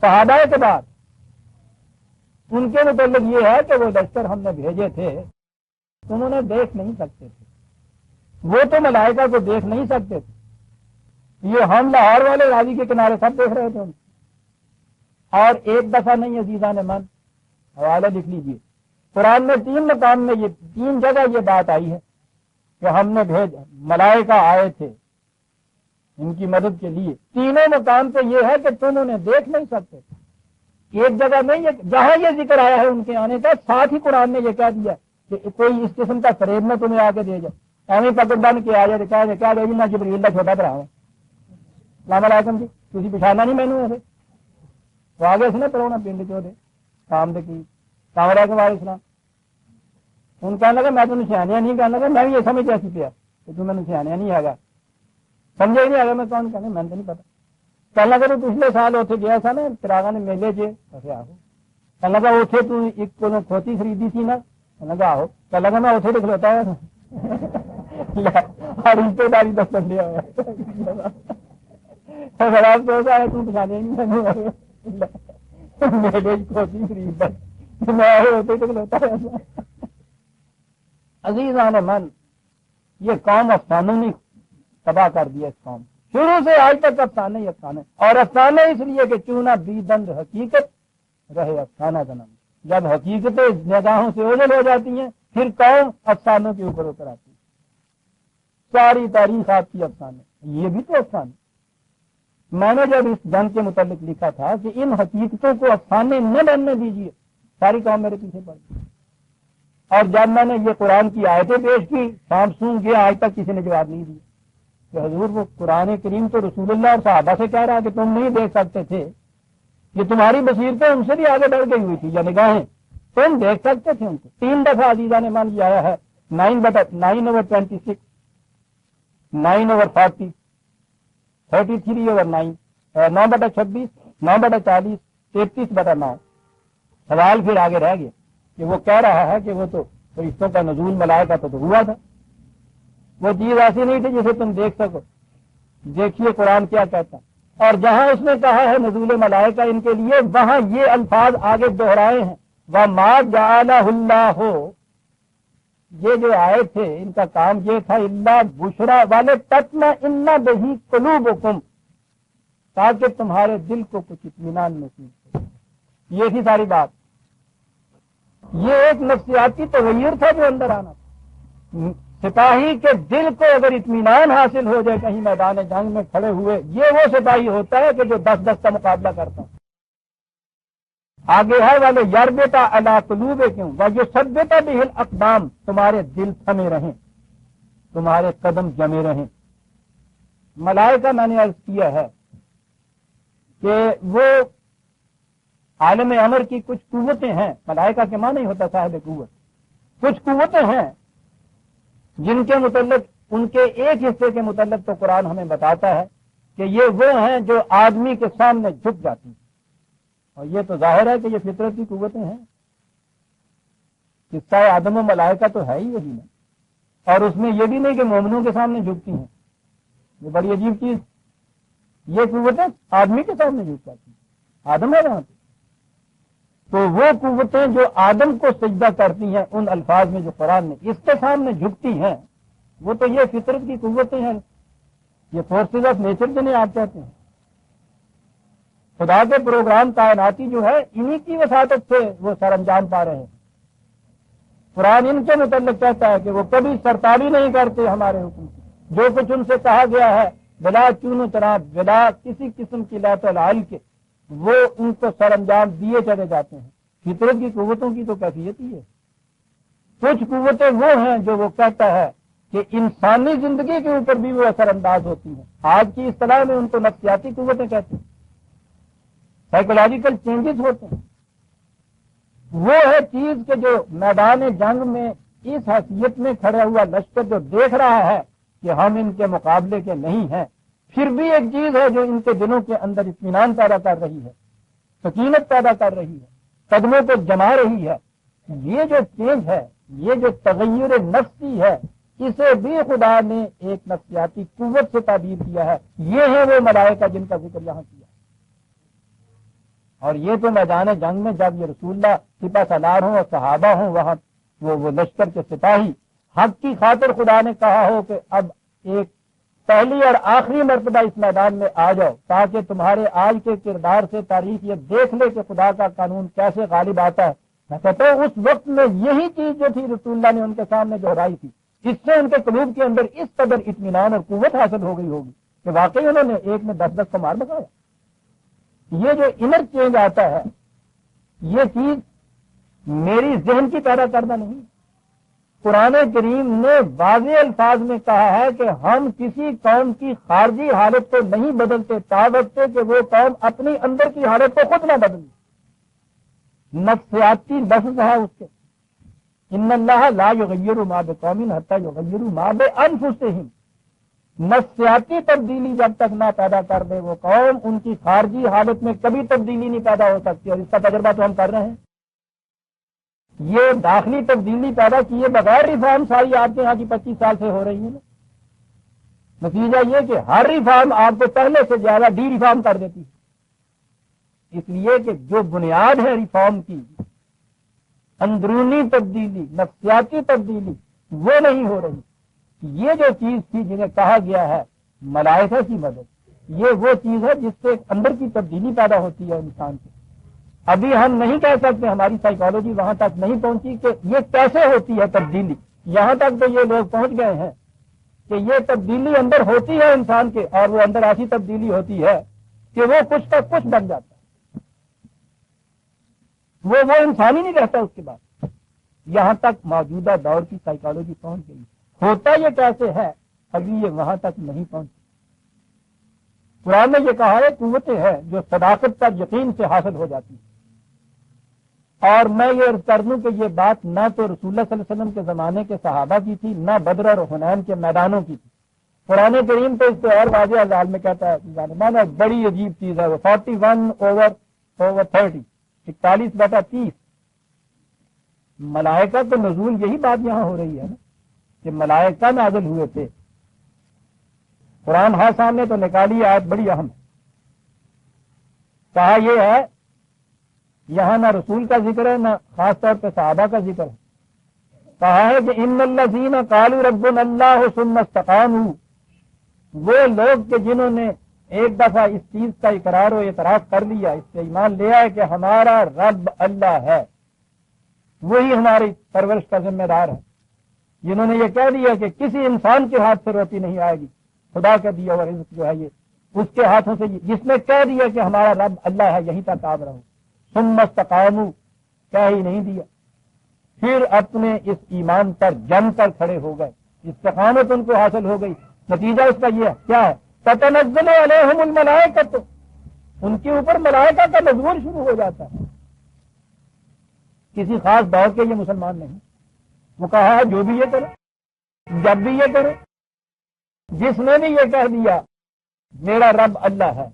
صحابہ کے بعد ان کے متعلق یہ ہے کہ وہ لشکر ہم نے بھیجے تھے انہوں نے دیکھ نہیں سکتے تھے. وہ تو ملائکہ کو دیکھ نہیں سکتے تھے. یہ ہم لاہور والے راوی کے کنارے سب دیکھ رہے تھے ان. اور ایک دفعہ نہیں عزیزان من، حوالہ لکھ لیجیے. قرآن میں 3 مقام میں یہ 3 جگہ یہ بات آئی ہے کہ ہم نے ملائکہ آئے تھے ان کی مدد کے لیے. تینوں مقام پہ یہ ہے کہ تم انہیں دیکھ نہیں سکتے. ایک جگہ میں جہاں یہ ذکر آیا ہے ان کے آنے کا، ساتھ ہی قرآن نے یہ کہہ دیا کہ کوئی اس قسم کا فریب نہ تمہیں آ کے دے جائے، ایویں پکڑ بن کے آ جائے کیا جی نہ جبریل کا چھوٹا بھرا ہے. السلام علیکم جی تھی بچھانا نہیں مینو ایسے تو آگے سے نا پڑھونا پنڈ چوڑے کام دے کی السلام علیکم وعلیکم السلام. ان کہنے لگا میں تمہیں سیاح نہیں کہنے لگا، میں بھی یہ سمجھ ایسی پیا کہ تم میں سیاح نہیں ہے گا، سمجھے ہی نہیں آگا میں کون کہنے میں تو نہیں پتا. کہنے لگا تو پچھلے سال اتنے گیا تھا نا چراغا نے میلے چ ایسے آہو. کہنے لگا اتنے تو ایک کھوتی خریدی تھی نا، کہنے لگا آہو. کہنے لگا میں اتنے تو کھلوتا ہے اور رشتے داری دس بندے ہوا خراب تو ہے تم پچھانے نہیں میلے کھوتی خرید میں اتنے تو کھلوتا ہے. عزیزان من، یہ قوم افسانوں نے تباہ کر دیا. اس قوم شروع سے آج تک افسانے ہی افسانے، اور افسانے اس لیے کہ چونا بی دند حقیقت رہے افسانہ جنم. جب حقیقتیں نگاہوں سے اوجھل ہو جاتی ہیں پھر قوم افسانوں کے اوپر اتر آتی ہے. ساری تاریخ آپ کی افسانے، یہ بھی تو افسانے. میں نے جب اس جنگ کے متعلق لکھا تھا کہ ان حقیقتوں کو افسانے نہ بننے دیجیے، ساری قوم میرے پیچھے پڑ گئی. اور جب میں نے یہ قرآن کی آیتیں پیش کی سامسونگ گیا، آج تک کسی نے جواب نہیں دیا کہ حضور وہ قرآن کریم تو رسول اللہ اور صحابہ سے کہہ رہا کہ تم نہیں دیکھ سکتے تھے، یہ تمہاری بصیرتیں ان سے بھی آگے بڑھ گئی ہوئی تھی یا نگاہیں تم دیکھ سکتے تھے ان کو. 3 دفعہ عزیزہ نے مان لیا ہے 9/26 9/40 33/9 9/26 9/40 33/9. سوال پھر آگے رہ گیا کہ وہ کہہ رہا ہے کہ وہ تو فرشتوں کا نزول ملائکہ تو ہوا تھا، وہ چیز ایسی نہیں تھی جسے تم دیکھ سکو. دیکھیے قرآن کیا کہتا ہے. اور جہاں اس نے کہا ہے نزول ملائکہ ان کے لیے، وہاں یہ الفاظ آگے دوہرائے ہیں وَمَا جَعَلَهُ اللَّهُ. یہ جو آئے تھے ان کا کام یہ تھا اللہ بشرا والے تطمئن بہ قلوبکم، تاکہ تمہارے دل کو کچھ اطمینان نصیب ہو. یہ تھی ساری بات. یہ ایک نفسیاتی تغیر تھا جو اندر آنا تھا. سپاہی کے دل کو اگر اطمینان حاصل ہو جائے کہیں میدان جنگ میں کھڑے ہوئے، یہ وہ سپاہی ہوتا ہے کہ جو 10 کا مقابلہ کرتا ہے. آگے ہے والے یربتا علی قلوبکم ویثبت بہ الاقدام، تمہارے دل تھمے رہیں، تمہارے قدم جمے رہیں. ملائکہ میں نے عرض کیا ہے کہ وہ عالم امر کی کچھ قوتیں ہیں. ملائکہ کے معنی نہیں ہوتا صاحب قوت. کچھ قوتیں ہیں جن کے متعلق ان کے ایک حصے کے متعلق تو قرآن ہمیں بتاتا ہے کہ یہ وہ ہیں جو آدمی کے سامنے جھک جاتی ہیں. اور یہ تو ظاہر ہے کہ یہ فطرت کی قوتیں ہیں. قصہ آدم و ملائکہ تو ہے ہی وہی نا. اور اس میں یہ بھی نہیں کہ مومنوں کے سامنے جھکتی ہیں. یہ بڑی عجیب چیز. یہ قوتیں آدمی کے سامنے جھک جاتی ہیں. آدم ہے وہاں پہ. تو وہ قوتیں جو آدم کو سجدہ کرتی ہیں ان الفاظ میں جو قرآن نے اس کے سامنے جھکتی ہیں، وہ تو یہ فطرت کی قوتیں ہیں. یہ فورسز آف نیچر جنہیں آپ کہتے ہیں. خدا کے پروگرام کائناتی جو ہے انہی کی وساطت سے وہ سر انجام پا رہے ہیں. قرآن ان کے متعلق کہتا ہے کہ وہ کبھی سرتابی نہیں کرتے ہمارے حکم کی. جو کچھ ان سے کہا گیا ہے بلا چون و چراب بلا کسی قسم کی لات العال کے، وہ ان کو سر انجام دیے چلے جاتے ہیں. فطرت کی قوتوں کی تو کیفیت ہی ہے. کچھ قوتیں وہ ہیں جو وہ کہتا ہے کہ انسانی زندگی کے اوپر بھی وہ اثر انداز ہوتی ہیں. آج کی اصطلاح میں ان کو نفسیاتی قوتیں کہتے ہیں. سائیکولوجیکل چینجز ہوتے ہیں. وہ ہے چیز کہ جو میدان جنگ میں اس حیثیت میں کھڑا ہوا لشکر جو دیکھ رہا ہے کہ ہم ان کے مقابلے کے نہیں ہیں، پھر بھی ایک چیز ہے جو ان کے دلوں کے اندر اطمینان پیدا کر رہی ہے، سکینت پیدا کر رہی ہے، قدموں کو جما رہی ہے. یہ جو چینج ہے، یہ جو تغیر نفسی ہے، اسے بھی خدا نے ایک نفسیاتی قوت سے تعبیر کیا ہے. یہ ہے وہ ملائکہ جن کا ذکر یہاں کیا. اور یہ تو میدان جنگ میں جب یہ رسول اللہ سپہ سالار ہوں اور صحابہ ہوں، وہاں وہ لشکر کے سپاہی حق کی خاطر خدا نے کہا ہو کہ اب ایک پہلی اور آخری مرتبہ اس میدان میں آ جاؤ تاکہ تمہارے آج کے کردار سے تاریخ یہ دیکھ لے کہ خدا کا قانون کیسے غالب آتا ہے. میں کہتا ہوں اس وقت میں یہی چیز جو تھی رسول اللہ نے ان کے سامنے دہرائی تھی، اس سے ان کے قلوب کے اندر اس قدر اطمینان اور قوت حاصل ہو گئی ہوگی کہ واقعی انہوں نے ایک میں 10 کو مار بکایا. یہ جو انر چینج آتا ہے یہ چیز میری ذہن کی پیدا کرنا نہیں. قرآن کریم نے واضح الفاظ میں کہا ہے کہ ہم کسی قوم کی خارجی حالت کو نہیں بدلتے تاوقتے کہ وہ قوم اپنی اندر کی حالت کو خود نہ بدلے. نفسیاتی لفظ ہے اس کے. ان اللہ لا یغیر ما بقوم حتی یغیروا ما بانفسہم. نفسیاتی تبدیلی جب تک نہ پیدا کر دے وہ قوم ان کی خارجی حالت میں کبھی تبدیلی نہیں پیدا ہو سکتی. اور اس کا تجربہ تو ہم کر رہے ہیں. یہ داخلی تبدیلی پیدا کیے بغیر ریفارم ساری آپ کے یہاں کی 25 سال سے ہو رہی ہے. نتیجہ یہ کہ ہر ریفارم آپ کو پہلے سے زیادہ ڈی ریفارم کر دیتی ہے. اس لیے کہ جو بنیاد ہے ریفارم کی اندرونی تبدیلی نفسیاتی تبدیلی وہ نہیں ہو رہی. یہ جو چیز تھی جنہیں کہا گیا ہے ملائکہ کی مدد یہ وہ چیز ہے جس سے اندر کی تبدیلی پیدا ہوتی ہے انسان کی. ابھی ہم نہیں کہہ سکتے ہماری سائیکالوجی وہاں تک نہیں پہنچی کہ یہ کیسے ہوتی ہے تبدیلی. یہاں تک تو یہ لوگ پہنچ گئے ہیں کہ یہ تبدیلی اندر ہوتی ہے انسان کے اور وہ اندر ایسی تبدیلی ہوتی ہے کہ وہ کچھ تک کچھ بن جاتا ہے. وہ انسان ہی نہیں رہتا اس کے بعد. یہاں تک موجودہ دور کی سائیکالوجی پہنچ گئی. ہوتا یہ کیسے ہے ابھی یہ وہاں تک نہیں پہنچی. قرآن نے یہ کہا ہے قوتیں ہیں جو صداقت پر یقین سے حاصل ہو جاتی ہیں. اور میں یہ عرض کر دوں کہ یہ بات نہ تو رسول اللہ صلی اللہ علیہ وسلم کے زمانے کے صحابہ کی تھی نہ بدر اور حنین کے میدانوں کی تھی. قرآن کریم تو اس سے اور واضح انداز میں کہتا ہے مانا بڑی عجیب چیز ہے وہ 41/30 41/30 ملائکہ تو نزول یہی بات یہاں ہو رہی ہے نا کہ ملائکہ نازل ہوئے تھے. قرآن ہر سامنے تو نکالی آیت بڑی اہم ہے. کہا یہ ہے یہاں نہ رسول کا ذکر ہے نہ خاص طور پہ صحابہ کا ذکر ہے. کہا ہے کہ ان الذین قالوا ربنا اللہ ثم استقاموا. وہ لوگ کہ جنہوں نے ایک دفعہ اس چیز کا اقرار و اعتراف کر لیا اس سے ایمان لیا ہے کہ ہمارا رب اللہ ہے وہی ہماری پرورش کا ذمہ دار ہے. جنہوں نے یہ کہہ دیا کہ کسی انسان کے ہاتھ سے روٹی نہیں آئے گی خدا کا دیا ہوا رزق جو ہے یہ اس کے ہاتھوں سے جس نے کہہ دیا کہ ہمارا رب اللہ ہے یہیں تک آپ رہو. ثم استقاموا کہہ ہی نہیں دیا پھر اپنے اس ایمان پر جم کر کھڑے ہو گئے. استقامت ان کو حاصل ہو گئی. نتیجہ اس کا یہ کیا ہے تتنزل علیہم الملائکۃ. ان کے اوپر ملائکہ کا نزول شروع ہو جاتا ہے. کسی خاص دور کے یہ مسلمان نہیں. وہ کہا ہے جو بھی یہ کرے جب بھی یہ کرے جس نے بھی یہ کہہ دیا میرا رب اللہ ہے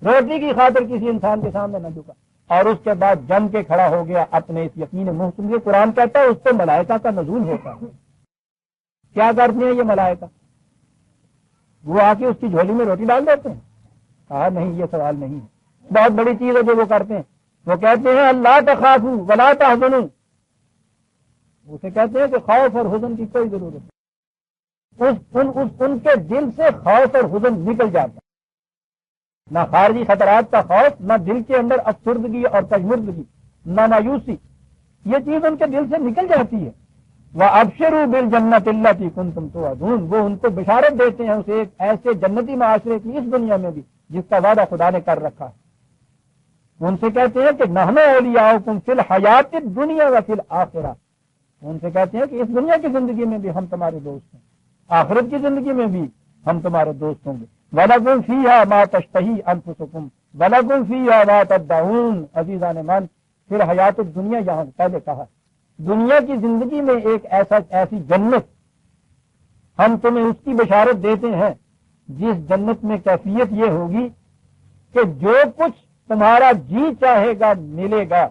روٹی کی خاطر کسی انسان کے سامنے نہ جھکا اور اس کے بعد جم کے کھڑا ہو گیا اپنے اس یقین محکم. یہ قرآن کہتا ہے اس پہ ملائکہ کا نزول ہوتا ہے. کیا کرتے ہیں یہ ملائکہ وہ آ کے اس کی جھولی میں روٹی ڈال دیتے ہیں. کہا نہیں یہ سوال نہیں ہے. بہت بڑی چیز ہے جو وہ کرتے ہیں. وہ کہتے ہیں اللہ تخافوا ولا تحزنوا. اسے کہتے ہیں کہ خوف اور حزن کی کوئی ضرورت نہیں. ان کے دل سے خوف اور حزن نکل جاتا ہے. نہ خارجی خطرات کا خوف نہ دل کے اندر افسردگی اور تشمردگی نہ مایوسی یہ چیز ان کے دل سے نکل جاتی ہے. وَأَبْشِرُوا بِالْجَنَّةِ الَّتِي كُنتُمْ تُوعَدُونَ. وہ ان کو بشارت دیتے ہیں اسے ایک ایسے جنتی معاشرے کی اس دنیا میں بھی جس کا وعدہ خدا نے کر رکھا ہے. ان سے کہتے ہیں کہ نحن اولیاؤکم فی الحیات الدنیا وفی الآخرہ. ان سے کہتے ہیں کہ اس دنیا کی زندگی میں بھی ہم تمہارے دوست ہیں آخرت کی زندگی میں بھی ہم تمہارے دوست ہوں گے. وَلَكُمْ فِيهَا مَا تَشْتَهِي أَنفُسُكُمْ وَلَكُمْ فِيهَا مَا تَدَّعُونَ. عزیزان مان پھر حیات الدنیا یہاں پہلے کہا دنیا کی زندگی میں ایک ایسی جنت ہم تمہیں اس کی بشارت دیتے ہیں جس جنت میں کیفیت یہ ہوگی کہ جو کچھ تمہارا جی چاہے گا ملے گا.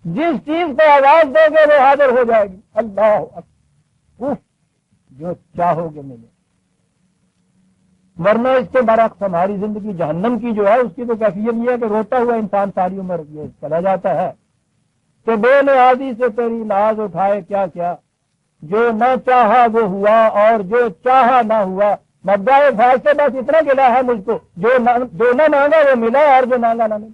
جس چیز کو آواز دو گے وہ حاضر ہو جائے گی. اللہ اکبر. جو چاہو گے ملے. ورنہ اس کے برعکس ہماری زندگی جہنم کی جو ہے اس کی تو کیفیت یہ ہے کہ روتا ہوا انسان ساری عمر یہ چلا جاتا ہے کہ بے نیازی سے تیری لاز اٹھائے کیا کیا. جو نہ چاہا وہ ہوا اور جو چاہا نہ ہوا. مبدائے فاض سے بس اتنا گلا ہے مجھ کو جو نہ مانگا وہ ملا اور جو مانگا نہ ملا.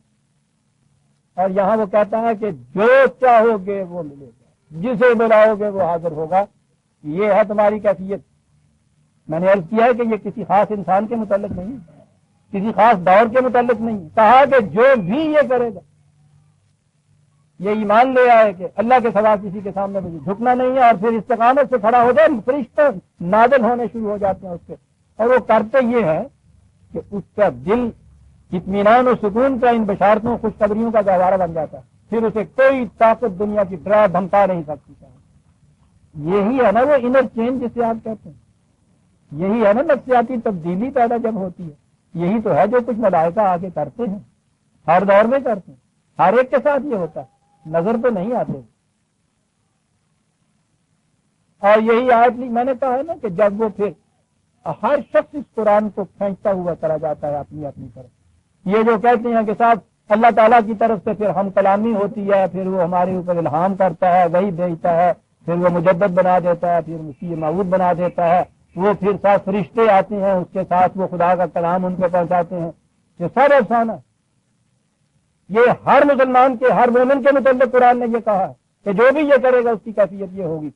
اور یہاں وہ کہتا ہے کہ جو چاہو گے وہ ملے گا جسے بلاؤ گے وہ حاضر ہوگا. یہ ہے تمہاری کیفیت. میں نے عرض کیا ہے کہ یہ کسی خاص انسان کے متعلق نہیں، کسی خاص دور کے متعلق نہیں، کہا کہ جو بھی یہ کرے گا یہ ایمان لے آئے کہ اللہ کے سوا کسی کے سامنے مجھے جھکنا نہیں ہے، اور پھر استقامت سے کھڑا ہو جائے، فرشتے نازل ہونے شروع ہو جاتے ہیں اس پہ، اور وہ کرتے یہ ہے کہ اس کا دل اطمینان و سکون کا ان بشارتوں خوشخبریوں کا گہوارہ بن جاتا ہے، پھر اسے کوئی طاقت دنیا کی ڈرا دھمکا نہیں سکتی۔ یہی ہے نا وہ انر چینج جسے آپ کہتے ہیں، یہی ہے نا نفسیاتی تبدیلی پیدا جب ہوتی ہے، یہی تو ہے جو کچھ ملائکہ آگے کرتے ہیں، ہر دور میں کرتے ہیں، ہر ایک کے ساتھ یہ ہوتا ہے، نظر تو نہیں آتے۔ اور یہی آیت میں نے کہا ہے نا کہ جب وہ پھر ہر شخص اس قرآن کو کھینچتا ہوا چلا جاتا ہے اپنی اپنی طرف، یہ جو کہتے ہیں کہ صاحب اللہ تعالیٰ کی طرف سے پھر ہم کلامی ہوتی ہے، پھر وہ ہمارے اوپر الہام کرتا ہے، وہی بھیجتا ہے، پھر وہ مجدد بنا دیتا ہے، پھر مسیح موعود بنا دیتا ہے، وہ پھر ساتھ فرشتے آتے ہیں، اس کے ساتھ وہ خدا کا کلام ان پہ پہنچاتے ہیں، یہ سب افسانہ۔ یہ ہر مسلمان کے، ہر مومن کے متعلق قرآن نے یہ کہا ہے کہ جو بھی یہ کرے گا اس کی کیفیت یہ ہوگی،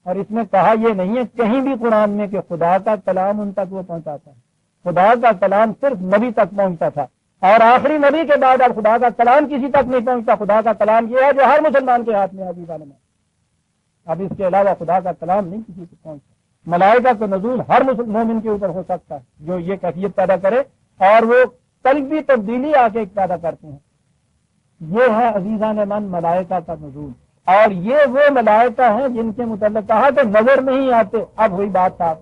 اور اس میں کہا یہ نہیں ہے کہیں بھی قرآن میں کہ خدا کا کلام ان تک وہ پہنچاتا ہے، خدا کا کلام صرف نبی تک پہنچتا تھا، اور آخری نبی کے بعد اب خدا کا کلام کسی تک نہیں پہنچتا۔ خدا کا کلام یہ ہے جو ہر مسلمان کے ہاتھ میں ہے، عزیز عالم، اب اس کے علاوہ خدا کا کلام نہیں کسی تک پہنچتا۔ ملائکہ کا نزول ہر مومن کے اوپر ہو سکتا ہے جو یہ کیفیت پیدا کرے، اور وہ قلبی تبدیلی آ کے پیدا کرتے ہیں۔ یہ ہے عزیزان من ملائکہ کا نزول، اور یہ وہ ملائکہ ہیں جن کے متعلق کہا کہ نظر نہیں آتے۔ اب ہوئی بات صاحب،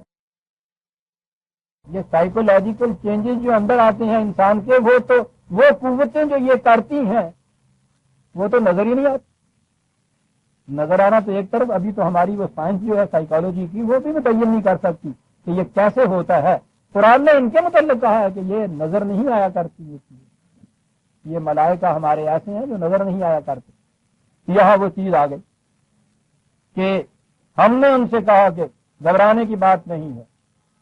یہ سائیکولوجیکل چینجز جو اندر آتے ہیں انسان کے، وہ قوتیں جو یہ کرتی ہیں وہ تو نظر ہی نہیں آتی۔ نظر آنا تو ایک طرف، ابھی تو ہماری وہ سائنس جو ہے سائیکالوجی کی، وہ بھی متعین نہیں کر سکتی کہ یہ کیسے ہوتا ہے۔ قرآن نے ان کے متعلق کہا ہے کہ یہ نظر نہیں آیا کرتی، یہ ملائکہ ہمارے ایسے ہیں جو نظر نہیں آیا کرتے۔ یہاں وہ چیز آ گئی کہ ہم نے ان سے کہا کہ گھبرانے کی بات نہیں ہے،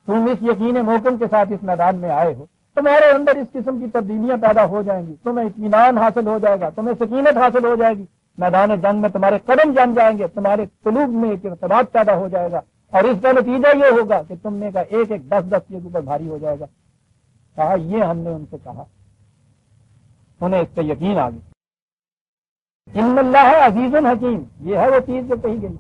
تم اس یقین محکم کے ساتھ اس میدان میں آئے ہو، تمہارے اندر اس قسم کی تبدیلیاں پیدا ہو جائیں گی، تمہیں اطمینان حاصل ہو جائے گا، تمہیں سکینت حاصل ہو جائے گی، میدان جنگ میں تمہارے قدم جم جائیں گے، تمہارے قلوب میں ایک ارتباط پیدا ہو جائے گا، اور اس کا نتیجہ یہ ہوگا کہ تم نے کا ایک ایک 10 کے اوپر بھاری ہو جائے گا۔ کہا یہ ہم نے ان سے کہا، انہیں اس کا یقین آ گیا۔ ان اللہ عزیز حکیم، یہ ہے وہ چیز جو کہی گئی۔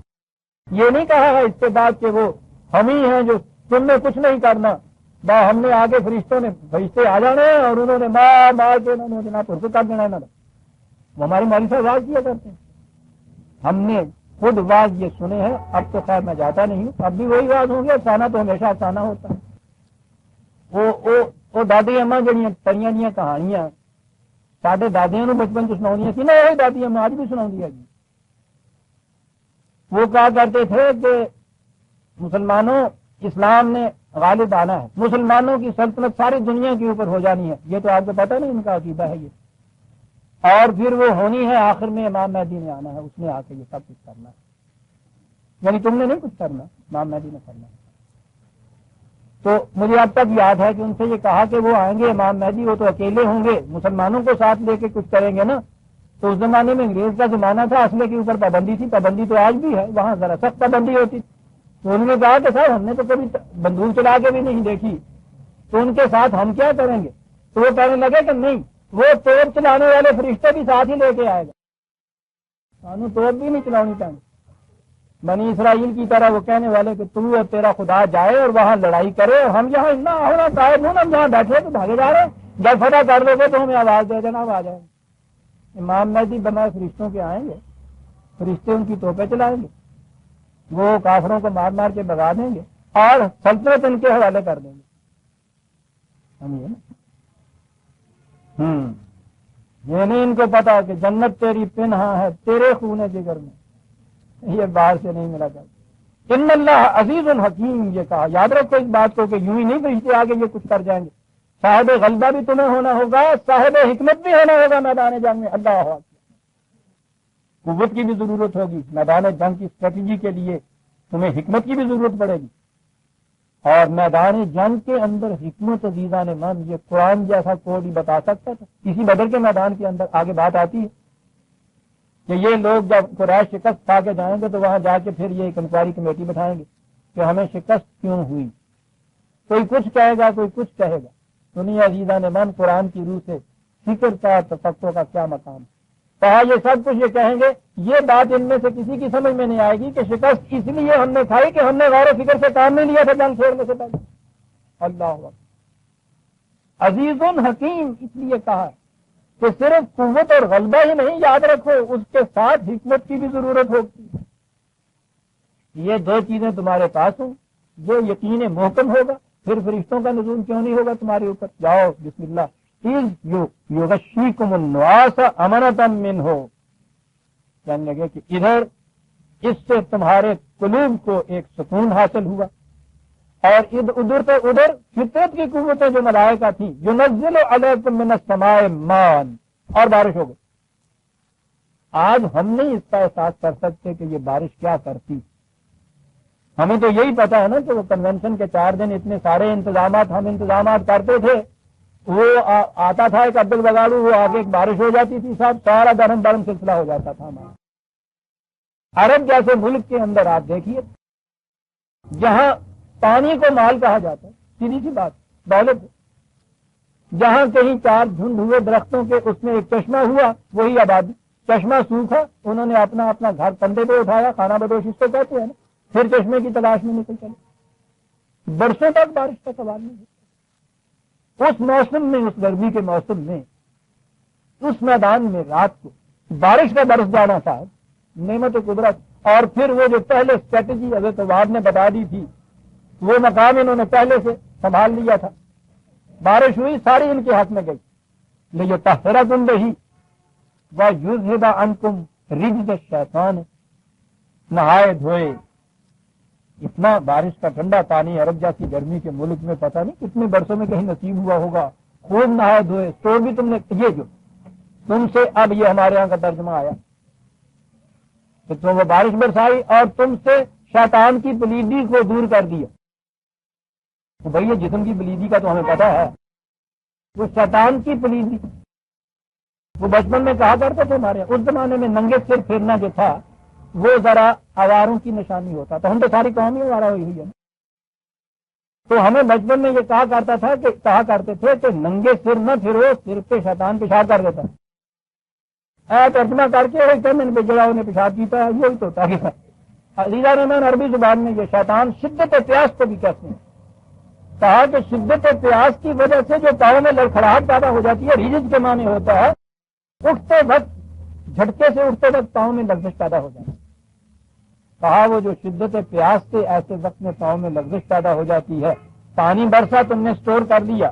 یہ نہیں کہا ہے اس کے بعد کہ وہ ہم ہی ہیں جو تم نے کچھ نہیں کرنا، ہم نے آگے فرشتے آ جانے ہیں اور انہوں نے مار کے انہوں نے جناب کر دینا ہے۔ وہ ہمارے مولوی صاحب واز کیا کرتے ہیں، ہم نے خود واز یہ سنے ہیں، اب تو خیر میں جاتا نہیں ہوں، اب بھی وہی واز ہوں گے، افسانہ تو ہمیشہ افسانہ ہوتا ہے۔ وہ دادی اماں جڑیاں پریاں دیاں کہانیاں ساڈے دادیاں بچپن چ سناؤں سی نا، وہی دادی اماں آج بھی سناؤں گی۔ وہ کہا کرتے تھے کہ مسلمانوں اسلام نے غالب آنا ہے، مسلمانوں کی سلطنت ساری دنیا کے اوپر ہو جانی ہے۔ یہ تو آپ کو پتا نہیں ان کا عقیدہ ہے یہ، اور پھر وہ ہونی ہے آخر میں امام مہدی نے آنا ہے، اس نے آ کے یہ سب کچھ کرنا ہے، یعنی تم نے نہیں کچھ کرنا، امام مہدی نے کرنا ہے۔ تو مجھے اب تک یاد ہے کہ ان سے یہ کہا کہ وہ آئیں گے امام مہدی، وہ تو اکیلے ہوں گے، مسلمانوں کو ساتھ لے کے کچھ کریں گے نا۔ تو اس زمانے میں انگریز کا زمانہ تھا، اسلحے کے اوپر پابندی تھی، پابندی تو آج بھی ہے، وہاں ذرا سخت پابندی ہوتی تھی۔ تو انہوں نے کہا کہ صاحب ہم نے تو کبھی بندوق چلا کے بھی نہیں دیکھی، تو ان کے ساتھ ہم کیا کریں گے؟ تو وہ کہنے لگے کہ نہیں، وہ توپ چلانے والے فرشتے بھی ساتھ ہی لے کے آئے گا، سانو توپ بھی نہیں چلانی چاہیے۔ بنی اسرائیل کی طرح وہ کہنے والے کہ تو اور تیرا خدا جائے اور وہاں لڑائی کرے، اور ہم یہاں اتنا ہونا قائد ہوں، ہم جہاں بیٹھے تو بھاگے جا رہے ہیں، جب فتح کر لو گے تو ہمیں آواز دے دینا، آ جائیں گے۔ امام مہدی بنائے فرشتوں کے آئیں گے، فرشتے ان کی توپیں چلائیں گے، وہ کافروں کو مار مار کے بگا دیں گے اور سلطنت ان کے حوالے کر دیں گے۔ یہ نہیں ان کو پتا کہ جنت تیری پنہاں ہے تیرے خون جگر میں، یہ باہر سے نہیں ملا جاتا۔ ان اللہ عزیز الحکیم، یہ کہا، یاد رکھو اس بات کو کہ یوں ہی نہیں فرشتے آگے یہ کچھ کر جائیں گے، صاحب غلبہ بھی تمہیں ہونا ہوگا، صاحب حکمت بھی ہونا ہوگا میدان جنگ میں۔ اللہ اکبر، قوت کی بھی ضرورت ہوگی میدان جنگ کی اسٹریٹجی کے لیے، تمہیں حکمت کی بھی ضرورت پڑے گی، اور میدان جنگ کے اندر حکمت عزیزان من یہ قرآن جیسا کوڈ ہی بتا سکتا تھا۔ کسی بدر کے میدان کے اندر آگے بات آتی ہے کہ یہ لوگ جب قریش شکست کھا کے جائیں گے تو وہاں جا کے پھر یہ ایک انکوائری کمیٹی بٹھائیں گے کہ ہمیں شکست کیوں ہوئی، کوئی کچھ کہے گا، کوئی کچھ کہے گا۔ سنیے عزیزان من، قرآن کی روح سے فکر کا، تفکر کا کیا مقام ہے۔ کہا یہ سب کچھ یہ کہیں گے، یہ بات ان میں سے کسی کی سمجھ میں نہیں آئے گی کہ شکست اس لیے ہم نے کھائی کہ ہم نے غور و فکر سے کام نہیں لیا تھا جنگ چھوڑنے سے پہلے۔ اللہ اکبر۔ عزیز حکیم اس لیے کہا کہ صرف قوت اور غلبہ ہی نہیں، یاد رکھو اس کے ساتھ حکمت کی بھی ضرورت ہوتی ہے۔ یہ دو چیزیں تمہارے پاس ہوں، جو یقین محکم ہوگا، پھر فرشتوں کا نزول کیوں نہیں ہوگا تمہارے اوپر؟ جاؤ بسم اللہ۔ یغشیکم النعاس امنۃ منہ، کہنے لگے کہ ادھر اس سے تمہارے قلوب کو ایک سکون حاصل ہوا، اور ادھر سے ادھر فطرت کی قوتیں جو ملائکہ تھیں، ینزل علیکم من السماء ماء، اور بارش ہو گئی۔ آج ہم نہیں اس کا احساس کر سکتے کہ یہ بارش کیا کرتی۔ ہمیں تو یہی پتا ہے نا کہ وہ کنونشن کے 4 دن اتنے سارے انتظامات ہم انتظامات کرتے تھے، وہ آتا تھا ایک عبد البگاڑو، وہ آگے ایک بارش ہو جاتی تھی، صاحب سارا گرم سلسلہ ہو جاتا تھا ہمارا۔ عرب جیسے ملک کے اندر آپ دیکھیے، جہاں پانی کو مال کہا جاتا ہے، سیدھی سی بات دولت، جہاں کہیں 4 جھنڈ ہوئے درختوں کے، اس میں ایک چشمہ ہوا، وہی آبادی۔ چشمہ سوکھا، انہوں نے اپنا گھر کندھے پہ اٹھایا، خانہ بدوش اس کو کہتے ہیں نا، پھر چشمے کی تلاش میں نکل چلے۔ برسوں تک بارش کا سوال نہیں ہے۔ اس موسم میں، اس گرمی کے موسم میں، اس میدان میں رات کو بارش کا برس جانا صاحب نعمت و قدرت، اور پھر وہ جو پہلے اسٹریٹجی حضرت وہاب نے بتا دی تھی، وہ مقام انہوں نے پہلے سے سنبھال لیا تھا۔ بارش ہوئی، ساری ان کے ہاتھ میں گئی۔ لیطہرکم بہ ویذھب عنکم رجز الشیطان، نہائے دھوئے۔ اتنا بارش کا ٹھنڈا پانی عرب جیسی گرمی کے ملک میں پتہ نہیں کتنے برسوں میں کہیں نصیب ہوا ہوگا۔ خوب نہائے دھوئے، تو بھی تم نے یہ جو تم سے اب یہ ہمارے یہاں کا ترجمہ آیا کہ تم وہ بارش برسائی اور تم سے شیطان کی پلیدی کو دور کر دیا۔ تو بھائی یہ جسم کی پلیدی کا تو ہمیں پتا ہے، وہ شیطان کی پلیدی وہ بچپن میں کہا کرتے تھے ہمارے، اس زمانے میں ننگے سر پھرنا جو تھا وہ ذرا آواروں کی نشانی ہوتا تھا۔ ہم تو ساری قوم ہی آوارہ ہوئی ہوئی ہے، تو ہمیں بچپن میں یہ کہا کرتے تھے کہ ننگے سر نہ پھرو، سر پہ شیطان پیشاب کر دیتا ہے۔ ترجمہ کر کے ان پہ جڑا انہیں پیشاب پیتا ہے، یہی تو ہوتا ہے۔ عزیزان من، عربی زبان میں یہ شیطان شدت پیاس کو بھی کہتے ہیں۔ کہا کہ شدت پیاس کی وجہ سے جو پاؤں میں لڑکھڑاہٹ پیدا ہو جاتی ہے، ریجز کے معنی ہوتا ہے اٹھتے وقت، جھٹکے سے اٹھتے وقت پاؤں میں لغزش پیدا ہو جاتی ہے۔ کہا وہ جو شدت پیاس سے ایسے وقت میں پاؤں میں لغزش پیدا ہو جاتی ہے، پانی برسا تم نے سٹور کر لیا،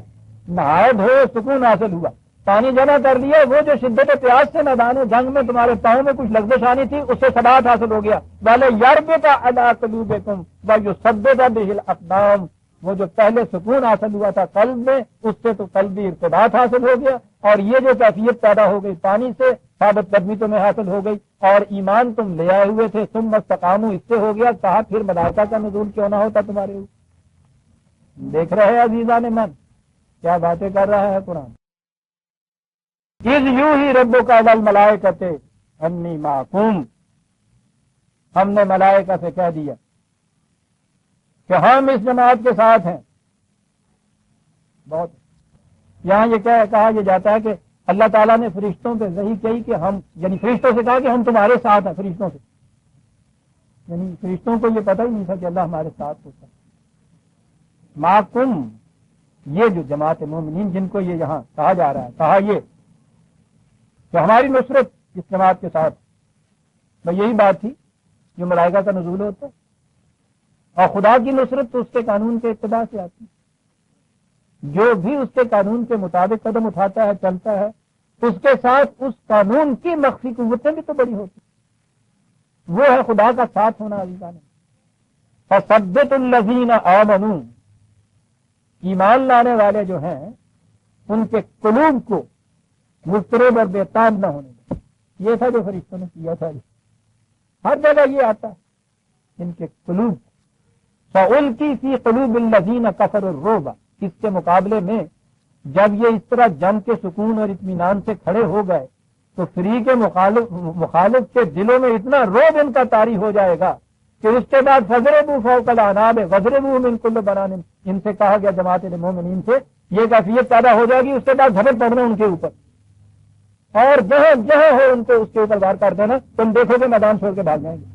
نہائے دھوئے سکون حاصل ہوا، پانی جمع کر لیا، وہ جو شدت پیاس سے میدان جنگ میں تمہارے پاؤں میں کچھ لغزش آنی تھی، اس سے ثبات حاصل ہو گیا۔ والے یربط علی قلوبکم ویثبت بہ الاقدام، وہ جو پہلے سکون حاصل ہوا تھا قلب میں، اس سے تو قلبی ارتباط حاصل ہو گیا، اور یہ جو کیفیت پیدا ہو گئی پانی سے، ثابت قدمی تمہیں حاصل ہو گئی، اور ایمان تم لے آئے ہوئے تھے، ثم استقاموا، اس سے ہو گیا۔ کہا پھر ملائکہ کا نزول کیوں نہ ہوتا تمہارے اوپر؟ دیکھ رہے عزیزان من کیا باتیں کر رہا ہے قرآن۔ اذ یوحی ربک الی الملائکۃ انی معکم، ہم نے ملائکہ سے کہہ دیا کہ ہم اس جماعت کے ساتھ ہیں۔ بہت یہاں یہ کہا یہ جاتا ہے کہ اللہ تعالیٰ نے فرشتوں پہ وحی کہی کہ ہم، یعنی فرشتوں سے کہا کہ ہم تمہارے ساتھ ہیں، فرشتوں سے، یعنی فرشتوں کو یہ پتہ ہی نہیں تھا کہ اللہ ہمارے ساتھ ہوتا ہے۔ معکم، یہ جو جماعت مومنین جن کو یہ یہاں کہا جا رہا ہے، کہا یہ کہ ہماری نصرت اس جماعت کے ساتھ، بھائی یہی بات تھی جو ملائکہ کا نزول ہوتا ہے، اور خدا کی نصرت تو اس کے قانون کے اتباع سے آتی ہے۔ جو بھی اس کے قانون کے مطابق قدم اٹھاتا ہے، چلتا ہے، اس کے ساتھ اس قانون کی مخفی قوتیں بھی تو بڑی ہوتی ہیں۔ وہ ہے خدا کا ساتھ ہونا عزیزان۔ فثبت الذین آمنوا، ایمان لانے والے جو ہیں ان کے قلوب کو مضطرب اور بےتاب نہ ہونے دیں۔ یہ تھا جو فرشتوں نے کیا تھا۔ ہر جگہ یہ آتا ہے، ان کے قلوب فَأُلْقِي فِي قُلُوبِ الَّذِينَ كَفَرُوا الرُّعْبَ، اس کے مقابلے میں جب یہ اس طرح جم کے سکون اور اطمینان سے کھڑے ہو گئے تو فریق مخالف کے دلوں میں اتنا روب ان کا طاری ہو جائے گا پھر اس کے بعد فضربوا فوق الاعناق وضربوا من کل بنان، ان سے کہا گیا جماعت مومنین سے یہ کیفیت پیدا ہو جائے گی، اس کے بعد جھپٹ پڑنا ان کے اوپر اور جہاں جہاں ہو ان کو اس کے اوپر وار کر دینا، تم دیکھو گے میدان چھوڑ کے بھاگ جائیں گے۔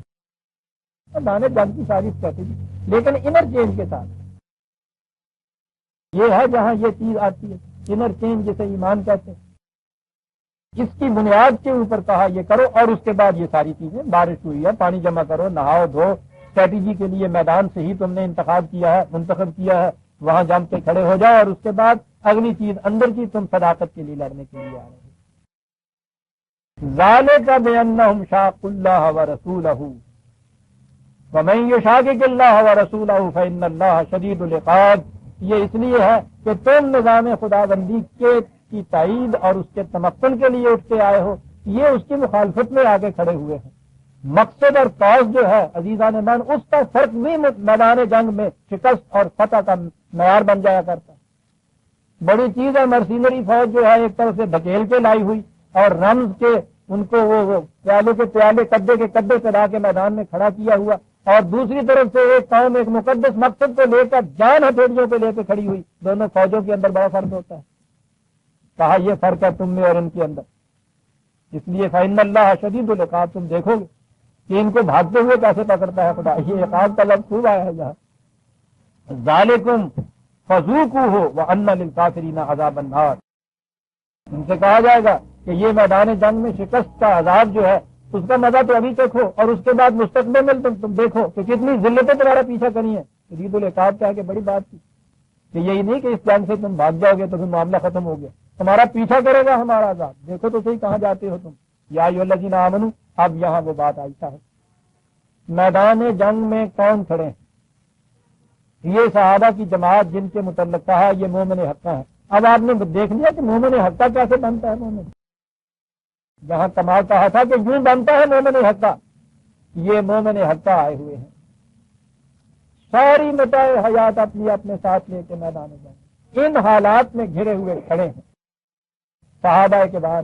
میدان جنگ کی ساری اسٹریٹجی لیکن انر چینج کے ساتھ یہ ہے جہاں یہ چیز آتی ہے انر چینج جسے ایمان کہتے ہیں، اس کی بنیاد کے اوپر کہا یہ کرو اور اس کے بعد یہ ساری چیزیں، بارش ہوئی ہے پانی جمع کرو نہاؤ دھو، اسٹریٹجی کے لیے میدان سے ہی تم نے انتخاب کیا ہے منتخب کیا ہے، وہاں جم کے کھڑے ہو جاؤ اور اس کے بعد اگلی چیز اندر کی تم صداقت کے لیے لڑنے کے لیے آ رہے ہو۔ ذالک بانہم شاقوا اللہ ورسولہ ومن یشاقق اللہ ورسولہ فإن اللہ شدید العقاب، یہ اس لیے ہے کہ تم نظام خدا بندی کی تائید اور اس کے تمکن کے لیے اٹھ کے آئے ہو، یہ اس کی مخالفت میں آگے کھڑے ہوئے ہیں۔ مقصد اور کاز جو ہے عزیزان ایمان، اس کا فرق بھی میدان جنگ میں شکست اور فتح کا معیار بن جایا کرتا ہے۔ بڑی چیز ہے مرسینری فوج جو ہے ایک طرف سے دھکیل کے لائی ہوئی اور رمز کے ان کو وہ پیالے کے پیالے قدے کے قدے سے لا کے میدان میں کھڑا کیا ہوا، اور دوسری طرف سے ایک قوم ایک مقدس مقصد کو لے کر جان ہتھیلیوں پہ لے کے کھڑی ہوئی، دونوں فوجوں کے اندر بڑا فرق ہوتا ہے۔ کہا یہ فرق ہے تم میں اور ان کے اندر، اس لیے فإن اللہ شدید العقاب، تم دیکھو گے کہ ان کو بھاگتے ہوئے کیسے پکڑتا ہے خدا، یہ عقاب کا لفظ خوب آیا ہے یہاں۔ ذالکم فذوقوہ وان للکافرین عذاب النار، ان سے کہا جائے گا کہ یہ میدان جنگ میں شکست کا عذاب جو ہے اس کا مزہ تو ابھی چکھو اور اس کے بعد مستقبل میں تم دیکھو کہ کتنی ذلتیں تمہارا پیچھا کری ہیں۔ شدید العقاب کہا کہ بڑی بات تھی کہ یہی نہیں کہ اس جنگ سے تم بھاگ جاؤ گے تو پھر معاملہ ختم ہو گیا، تمہارا پیچھا کرے گا ہمارا عذاب، دیکھو تو صحیح کہاں جاتے ہو تم۔ یا ایھا الذین آمنوا، اب یہاں وہ بات آئی ہے میدان جنگ میں کون کھڑے ہیں؟ یہ صحابہ کی جماعت جن کے متعلق کہا یہ مومن حقہ ہے۔ اب آپ نے دیکھ لیا کہ مومن حقہ کیسے بنتا ہے، مومن جہاں کمال کہا تھا کہ یوں بنتا ہے مومن حقہ، یہ مومن حقہ آئے ہوئے ہیں، ساری متاع حیات اپنی اپنے ساتھ لے کے میدان جنگ ان حالات میں گھرے ہوئے کھڑے ہیں صحابہ کے بعد۔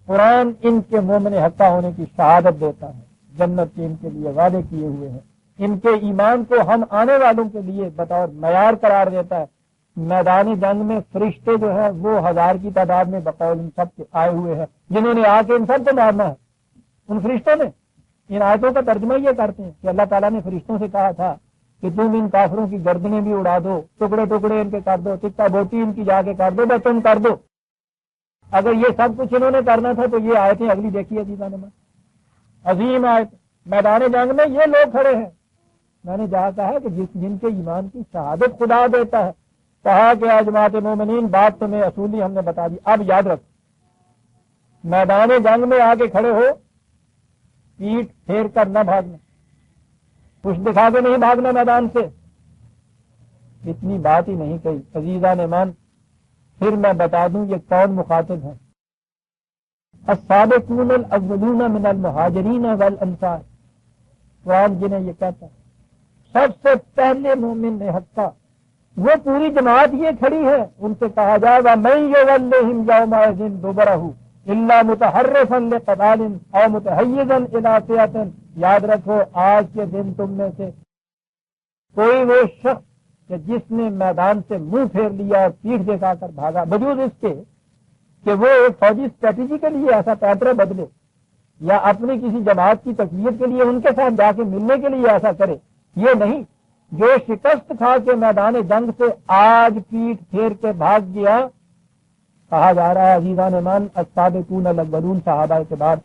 قرآن ان کے مومن حقہ ہونے کی شہادت دیتا ہے، جنت کے ان کے لیے وعدے کیے ہوئے ہیں، ان کے ایمان کو ہم آنے والوں کے لیے بطور معیار قرار دیتا ہے۔ میدان جنگ میں فرشتے جو ہے وہ 1000 کی تعداد میں بقول ان سب کے آئے ہوئے ہیں، جنہوں نے آ کے ان سب کو مارنا ہے۔ ان فرشتوں نے ان آیتوں کا ترجمہ یہ کرتے ہیں کہ اللہ تعالیٰ نے فرشتوں سے کہا تھا کہ تم ان کافروں کی گردنیں بھی اڑا دو، ٹکڑے ٹکڑے ان کے کر دو، ٹکا بوٹی ان کی جا کے کر دو، بس تم کر دو۔ اگر یہ سب کچھ انہوں نے کرنا تھا تو یہ آیتیں اگلی دیکھیے عظیم آیت، میدان جنگ میں یہ لوگ کھڑے ہیں۔ میں نے جہاں کہا کہ جن کے ایمان کی شہادت خدا دیتا ہے، کہا کہ جماعت مومنین بات تمہیں اصولی ہم نے بتا دی، اب یاد رکھ میدان جنگ میں آ کے کھڑے ہو، پیٹ پھیر کر نہ بھاگنا، کچھ دکھا کے نہیں بھاگنا میدان سے، اتنی بات ہی نہیں کہی عزیزان ایمان۔ پھر میں بتا دوں یہ کون مخاطب ہے، السابقون الاولون من المہاجرین والانصار، قرآن جنہیں یہ کہتا ہے سب سے پہلے مومن حقہ، وہ پوری جماعت یہ کھڑی ہے، ان سے کہا جائے گا من یولہم یومئذ دبرہ الا متحرفا لقتال او متحیزا الی فئۃ، یاد رکھو آج کے دن تم میں سے کوئی وہ شخص کہ جس نے میدان سے منہ پھیر لیا اور پیٹھ دکھا کر بھاگا، بجوز اس کے کہ وہ ایک فوجی اسٹریٹجی کے لیے ایسا پیترا بدلے یا اپنی کسی جماعت کی تقویت کے لیے ان کے ساتھ جا کے ملنے کے لیے ایسا کرے، یہ نہیں، جو شکست کھا کے میدان جنگ سے آج پیٹھ پھیر کے بھاگ گیا، کہا جا رہا ہے عزیزان ایمان السابقون الاولون صحابہ کے بعد،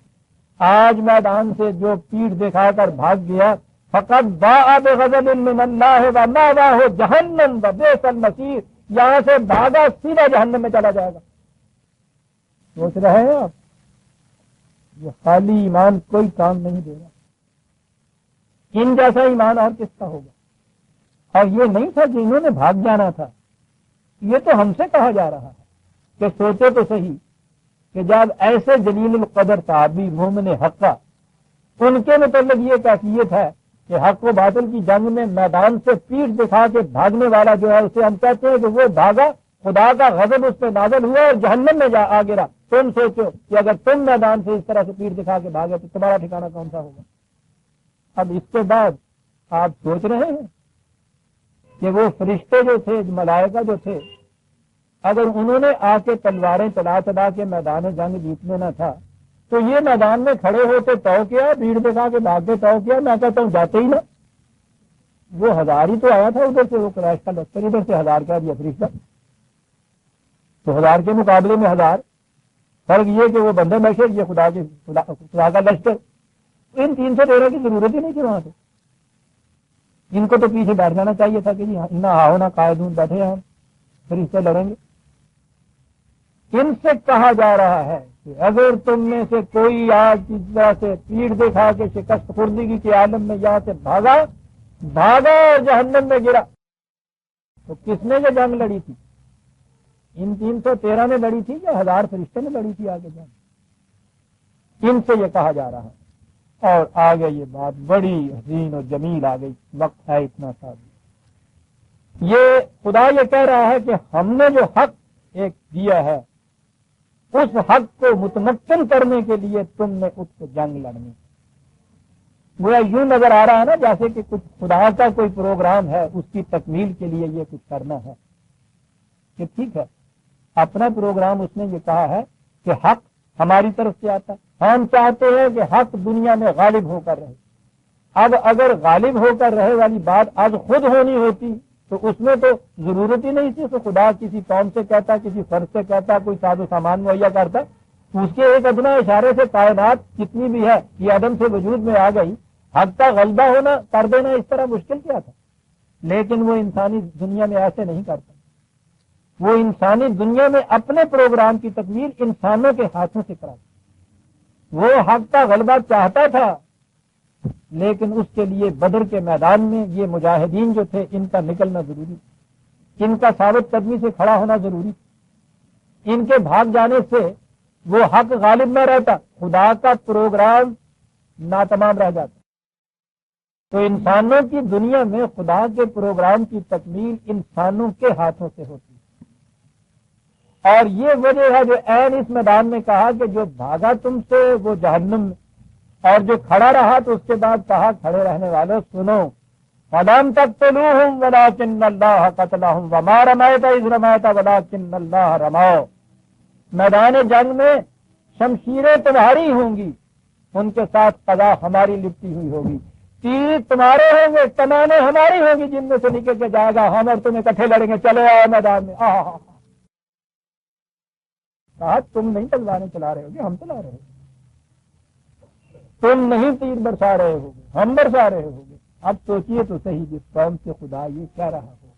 آج میدان سے جو پیٹھ دکھا کر بھاگ گیا فقط باء بغضب من اللہ ومأواہ جہنم وبئس المصیر، یہاں سے بھاگا سیدھا جہنم میں چلا جائے گا۔ سوچ رہے ہیں آپ یہ خالی ایمان کوئی کام نہیں دے گا، ان جیسا ایمان اور کس کا ہوگا؟ اور یہ نہیں تھا کہ انہوں نے بھاگ جانا تھا، یہ تو ہم سے کہا جا رہا ہے کہ سوچے تو صحیح کہ جب ایسے جلیل القدر صحابی مومن حقہ، ان کے متعلق یہ کیفیت ہے کہ حق و باطل کی جنگ میں میدان سے پیٹھ دکھا کے بھاگنے والا جو ہے اسے ہم کہتے ہیں کہ وہ بھاگا، خدا کا غضب اس پہ نازل ہوا اور جہنم میں آ گرا۔ تم سوچو کہ اگر تم میدان سے اس طرح سے پیٹھ دکھا کے بھاگے تو تمہارا ٹھکانہ کون سا ہوگا؟ اب اس کے بعد آپ سوچ رہے ہیں کہ وہ فرشتے جو تھے، ملائکہ جو تھے، اگر انہوں نے آ کے تلواریں چلا چلا کے میدان جنگ جیتنے نہ تھا تو یہ میدان میں کھڑے ہوتے تو کیا، بھیڑ دکھا کے بھاگتے تو کیا، میں کہتا ہوں جاتے ہی نا۔ وہ 1000 ہی تو آیا تھا ادھر سے، وہ قریش کا لشکر ادھر سے 1000 کا دیا فرشتہ، تو 1000 کے مقابلے میں 1000، فرق یہ کہ وہ بندے بشر، یہ خدا کا لشکر۔ ان 313 کی ضرورت ہی نہیں تھی وہاں سے، ان کو تو پیچھے بیٹھ جانا چاہیے تھا کہ نہ آؤ نہ قائدون بیٹھے ہیں، فرشتے لڑیں گے۔ ان سے کہا جا رہا ہے کہ اگر تم میں سے کوئی آج اس طرح سے پیٹھ دکھا کے شکست خوردگی کے عالم میں یہاں سے بھاگا اور جہنم میں گرا، تو کس نے یہ جنگ لڑی تھی؟ ان 313 نے لڑی تھی یا 1000 فرشتے نے لڑی تھی آگے جنگ؟ ان سے یہ کہا جا رہا ہے، اور آگے یہ بات بڑی حسین اور جمیل آ گئی، وقت ہے اتنا سا بھی۔ یہ خدا یہ کہہ رہا ہے کہ ہم نے جو حق ایک دیا ہے، اس حق کو متمکن کرنے کے لیے تم نے اس کو جنگ لڑنی۔ گویا یوں نظر آ رہا ہے نا جیسے کہ کچھ خدا کا کوئی پروگرام ہے، اس کی تکمیل کے لیے یہ کچھ کرنا ہے۔ کہ ٹھیک ہے، اپنا پروگرام اس نے یہ کہا ہے کہ حق ہماری طرف سے آتا ہے، ہم چاہتے ہیں کہ حق دنیا میں غالب ہو کر رہے۔ اب اگر غالب ہو کر رہے والی بات آج خود ہونی ہوتی تو اس میں تو ضرورت ہی نہیں تھی کہ خدا کسی قوم سے کہتا، کسی فرد سے کہتا، کوئی ساز و سامان مہیا کرتا۔ اس کے ایک ادنا اشارے سے کائنات جتنی بھی ہے یہ عدم سے وجود میں آ گئی، حق کا غلبہ ہونا کر دینا اس طرح مشکل کیا تھا؟ لیکن وہ انسانی دنیا میں ایسے نہیں کرتا۔ وہ انسانی دنیا میں اپنے پروگرام کی تکمیل انسانوں کے ہاتھوں سے کراتا۔ وہ حق کا غلبہ چاہتا تھا، لیکن اس کے لیے بدر کے میدان میں یہ مجاہدین جو تھے ان کا نکلنا ضروری، ان کا ثابت قدمی سے کھڑا ہونا ضروری، ان کے بھاگ جانے سے وہ حق غالب نہ رہتا، خدا کا پروگرام ناتمام رہ جاتا۔ تو انسانوں کی دنیا میں خدا کے پروگرام کی تکمیل انسانوں کے ہاتھوں سے ہوتی ہے، اور یہ وجہ ہے جو عین اس میدان میں کہا کہ جو بھاگا تم سے وہ جہنم میں، اور جو کھڑا رہا تو اس کے بعد کہا کھڑے رہنے والوں سنو، فَلَمْ تَقْتُلُوهُمْ وَلَٰكِنَّ اللَّهَ قَتَلَهُمْ وَمَا رَمَيْتَ إِذْ رَمَيْتَ وَلَٰكِنَّ اللَّهَ رَمَىٰ۔ میدان جنگ میں شمشیریں تمہاری ہوں گی، ان کے ساتھ قضا ہماری لپٹی ہوئی ہوگی، تیر تمہارے ہوں گے، کمانیں ہماری ہوں گی، جن میں سے نکل کے جائے گا ہم اور تم اکٹھے لڑیں گے، چلے آؤ میدان میں۔ کہا تم نہیں تلواریں چلا رہے ہوگے، ہم چلا رہے ہیں، تم نہیں تیر برسا رہے ہوگے، ہم برسا رہے ہوگے۔ اب سوچئے تو صحیح، جس قوم سے خدا یہ کہہ رہا ہو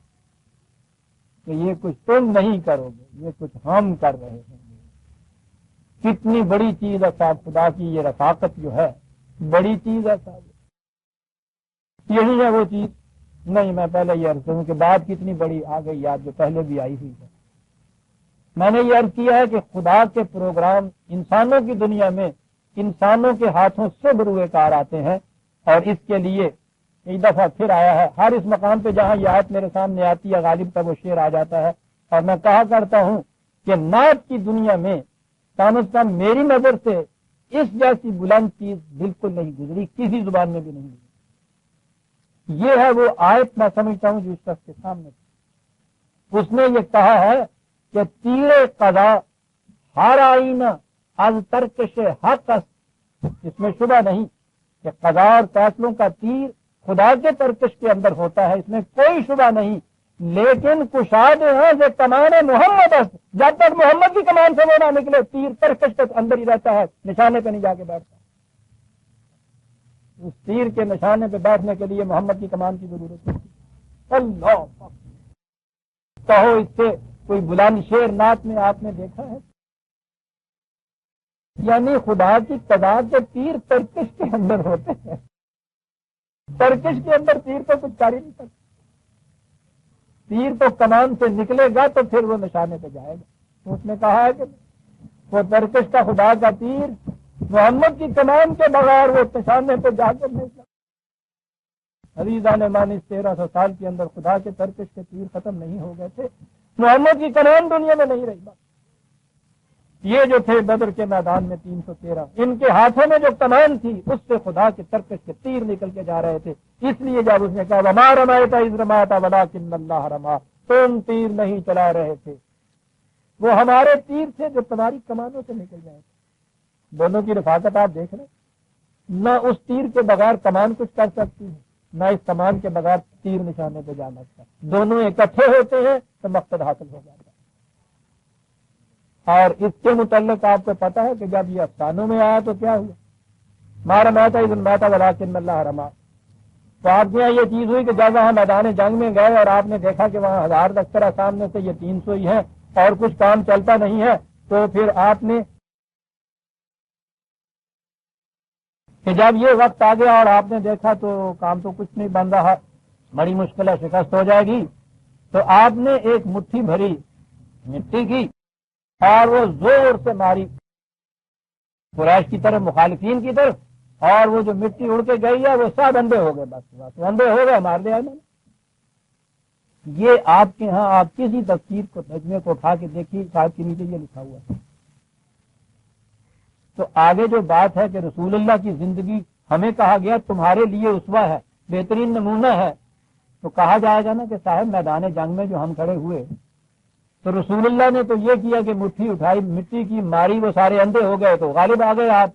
کہ یہ کچھ تم نہیں کرو گے، یہ کچھ ہم کر رہے ہیں، کتنی بڑی چیز ہے صاحب۔ خدا کی یہ رفاقت جو ہے بڑی چیز ہے صاحب، یہی ہے وہ چیز۔ نہیں، میں پہلے یہ عرض کروں کہ بات کتنی بڑی آ گئی یاد جو پہلے بھی آئی ہوئی ہے۔ میں نے یہ عرض کیا ہے کہ خدا کے پروگرام انسانوں کی دنیا میں انسانوں کے ہاتھوں سے بروئے کار آتے ہیں، اور اس کے لیے ایک دفعہ پھر آیا ہے۔ ہر اس مقام پہ جہاں یہ آیت میرے سامنے آتی ہے غالب تب وہ شعر آ جاتا ہے، اور میں کہا کرتا ہوں کہ نعت کی دنیا میں کم از کم میری نظر سے اس جیسی بلند چیز بالکل نہیں گزری، کسی زبان میں بھی نہیں گزری۔ یہ ہے وہ آیت میں سمجھتا ہوں جو اس شخص کے سامنے تھی۔ اس نے یہ کہا ہے کہ تیرے قضا ہر آئینہ از ترکش حق است، اس میں شبہ نہیں کہ قضا اور فیصلوں کا تیر خدا کے ترکش کے اندر ہوتا ہے، اس میں کوئی شبہ نہیں، لیکن کشاد ہے کہ کمان محمد است، جب تک محمد کی کمان سے وہ نہ نکلے تیر ترکش کے اندر ہی رہتا ہے، نشانے پہ نہیں جا کے بیٹھتا۔ اس تیر کے نشانے پہ بیٹھنے کے لیے محمد کی کمان کی ضرورت ہے۔ اللہ کہو اس سے کوئی بلند شعر نعت میں آپ نے دیکھا ہے؟ یعنی خدا کی قضا کے تیر ترکش کے اندر ہوتے ہیں، ترکش کے اندر تیر تو کچھ کر ہی نہیں سکتا۔ تیر تو کمان سے نکلے گا تو پھر وہ نشانے پہ جائے گا۔ اس نے کہا ہے کہ وہ ترکش کا خدا کا تیر محمد کی کمان کے بغیر وہ نشانے پہ جا کر نہیں سکتا۔ عزیزان مان، اس 1300 سال کے اندر خدا کے ترکش کے تیر ختم نہیں ہو گئے تھے، محمد کی کمان دنیا میں نہیں رہی بات۔ یہ جو تھے بدر کے میدان میں 313، ان کے ہاتھوں میں جو کمان تھی اس سے خدا کے ترکش کے تیر نکل کے جا رہے تھے. اس لیے جب اس نے کہا وما رمیت اذ رماۃ ولکن اللہ رما، تم تیر نہیں چلا رہے تھے، وہ ہمارے تیر تھے جو تمہاری کمانوں سے نکل جائے تھے. دونوں کی رفاقت آپ دیکھ رہے، نہ اس تیر کے بغیر کمان کچھ کر سکتی ہے، نہ اس کمان کے بغیر تیر نشانے پہ جا سکتا. دونوں اکٹھے ہوتے ہیں تو مقصد حاصل ہو جاتا ہے. اور اس کے متعلق آپ کو پتا ہے کہ جب یہ افسانوں میں آیا تو کیا ہوا؟ مارا ماتا اذ ماتا ولکن اللہ رما. تو آپ کے یہاں یہ چیز ہوئی کہ جب وہاں میدان جنگ میں گئے اور آپ نے دیکھا کہ وہاں 1000 لشکر سامنے سے یہ 300 ہی ہیں اور کچھ کام چلتا نہیں ہے، تو پھر آپ نے کہ جب یہ وقت آ گیا اور آپ نے دیکھا تو کام تو کچھ نہیں بن رہا، بڑی مشکل ہے، شکست ہو جائے گی، تو آپ نے ایک مٹھی بھری مٹی کی اور وہ زور سے ماری قریش کی طرف، مخالفین کی طرف، اور وہ جو مٹی اڑ کے گئی ہے وہ سب اندھے ہو گئے. بس اندھے ہو گئے، مار دیا انہوں نے. یہ آپ کے ہاں آپ کسی تفسیر کو ترجمے کو اٹھا کے دیکھیے، صاحب کے نیچے یہ لکھا ہوا ہے. تو آگے جو بات ہے کہ رسول اللہ کی زندگی ہمیں کہا گیا تمہارے لیے اسوہ ہے، بہترین نمونہ ہے، تو کہا جائے گا نا کہ صاحب میدان جنگ میں جو ہم کھڑے ہوئے تو رسول اللہ نے تو یہ کیا کہ مٹھی اٹھائی، مٹی کی ماری، وہ سارے اندھے ہو گئے تو غالب آ گئے آپ.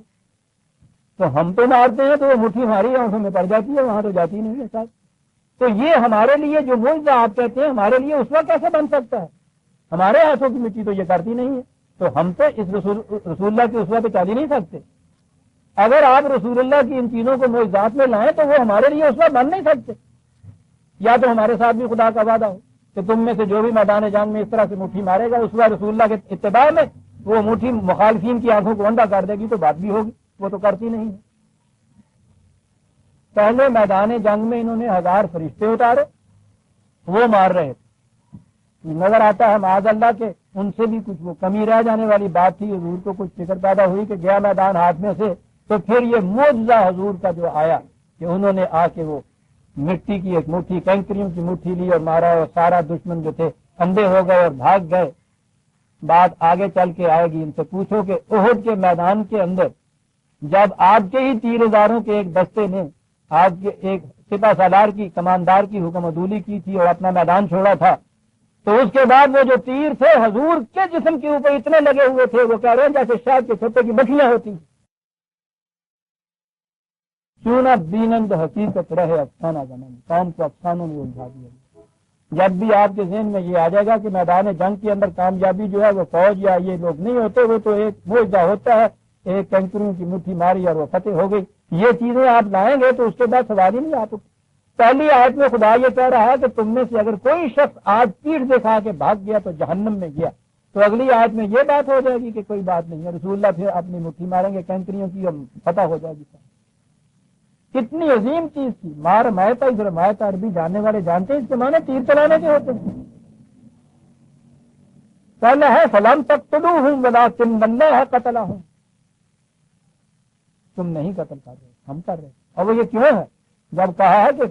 تو ہم تو مارتے ہیں تو وہ مٹھی ہماری آنکھوں میں پڑ جاتی ہے، وہاں تو جاتی نہیں ہے صاحب. تو یہ ہمارے لیے جو معجزہ آپ کہتے ہیں ہمارے لیے اسوہ کیسے بن سکتا ہے؟ ہمارے ہاتھوں کی مٹی تو یہ کرتی نہیں ہے، تو ہم تو اس رسول اللہ کے اسوہ پہ چل ہی نہیں سکتے. اگر آپ رسول اللہ کی ان چیزوں کو معجزات میں لائیں تو وہ ہمارے لیے اسوہ بن نہیں سکتے. یا تو ہمارے ساتھ بھی خدا کا وعدہ ہو کہ تم میں سے جو بھی میدان جنگ میں اس طرح سے مٹھی مارے گا اس وقت رسول اللہ کے اتباع میں وہ مٹھی مخالفین کی آنکھوں کو اندھا کر دے گی، تو بات بھی ہوگی، وہ تو کرتی نہیں ہے. پہلے میدان جنگ میں انہوں نے 1000 فرشتے اتارے، وہ مار رہے تھے. نظر آتا ہے معاذ اللہ کہ ان سے بھی کچھ وہ کمی رہ جانے والی بات تھی. حضور کو کچھ فکر پیدا ہوئی کہ گیا میدان ہاتھ میں سے، تو پھر یہ معجزہ حضور کا جو آیا کہ انہوں نے آ کے وہ مٹی کی ایک مٹھی، کنکریوں کی مٹھی لی اور مارا، اور سارا دشمن جو تھے اندھے ہو گئے اور بھاگ گئے. بات آگے چل کے آئے گی، ان سے پوچھو کہ احد کے میدان کے اندر جب آپ کے ہی 3000 کے ایک دستے نے آپ کے ایک سپہ سالار کی کماندار کی حکم عدولی کی تھی اور اپنا میدان چھوڑا تھا، تو اس کے بعد وہ جو تیر تھے حضور کے جسم کے اوپر اتنے لگے ہوئے تھے، وہ کہہ رہے ہیں جیسے شہد کے چھوٹے کی مکھیاں ہوتی. کیوں نہ بینند حقیقت رہے افسانہ زمین، قوم کو افسانوں میں الجھا دیا. جب بھی آپ کے ذہن میں یہ آ جائے گا کہ میدان جنگ کے اندر کامیابی جو ہے وہ فوج یا یہ لوگ نہیں ہوتے، وہ تو ایک معجزہ ہوتا ہے، ایک کنکریوں کی مٹھی ماری اور وہ فتح ہو گئی. یہ چیزیں آپ لائیں گے تو اس کے بعد سوال ہی نہیں آپ. پہلی آیت میں خدا یہ کہہ رہا ہے کہ تم میں سے اگر کوئی شخص آج پیٹھ دکھا کے بھاگ گیا تو جہنم میں گیا، تو اگلی آیت میں یہ بات ہو جائے گی کہ کوئی بات نہیں ہے، رسول اللہ پھر اپنی مٹھی ماریں گے کنکریوں کی اور فتح ہو جائے گی. کتنی عظیم چیز تھی. مار مایتا ادھر مایتا عربی جاننے والے جانتے ہیں اس کے معنی تیر چلانے کے ہوتے ہیں. پہلے ہے فلم تقتلوہم ولکن اللہ قتلہم، تم نہیں قتل کر رہے، ہم کر رہے. اور وہ یہ کیوں ہے؟ جب کہا ہے کہ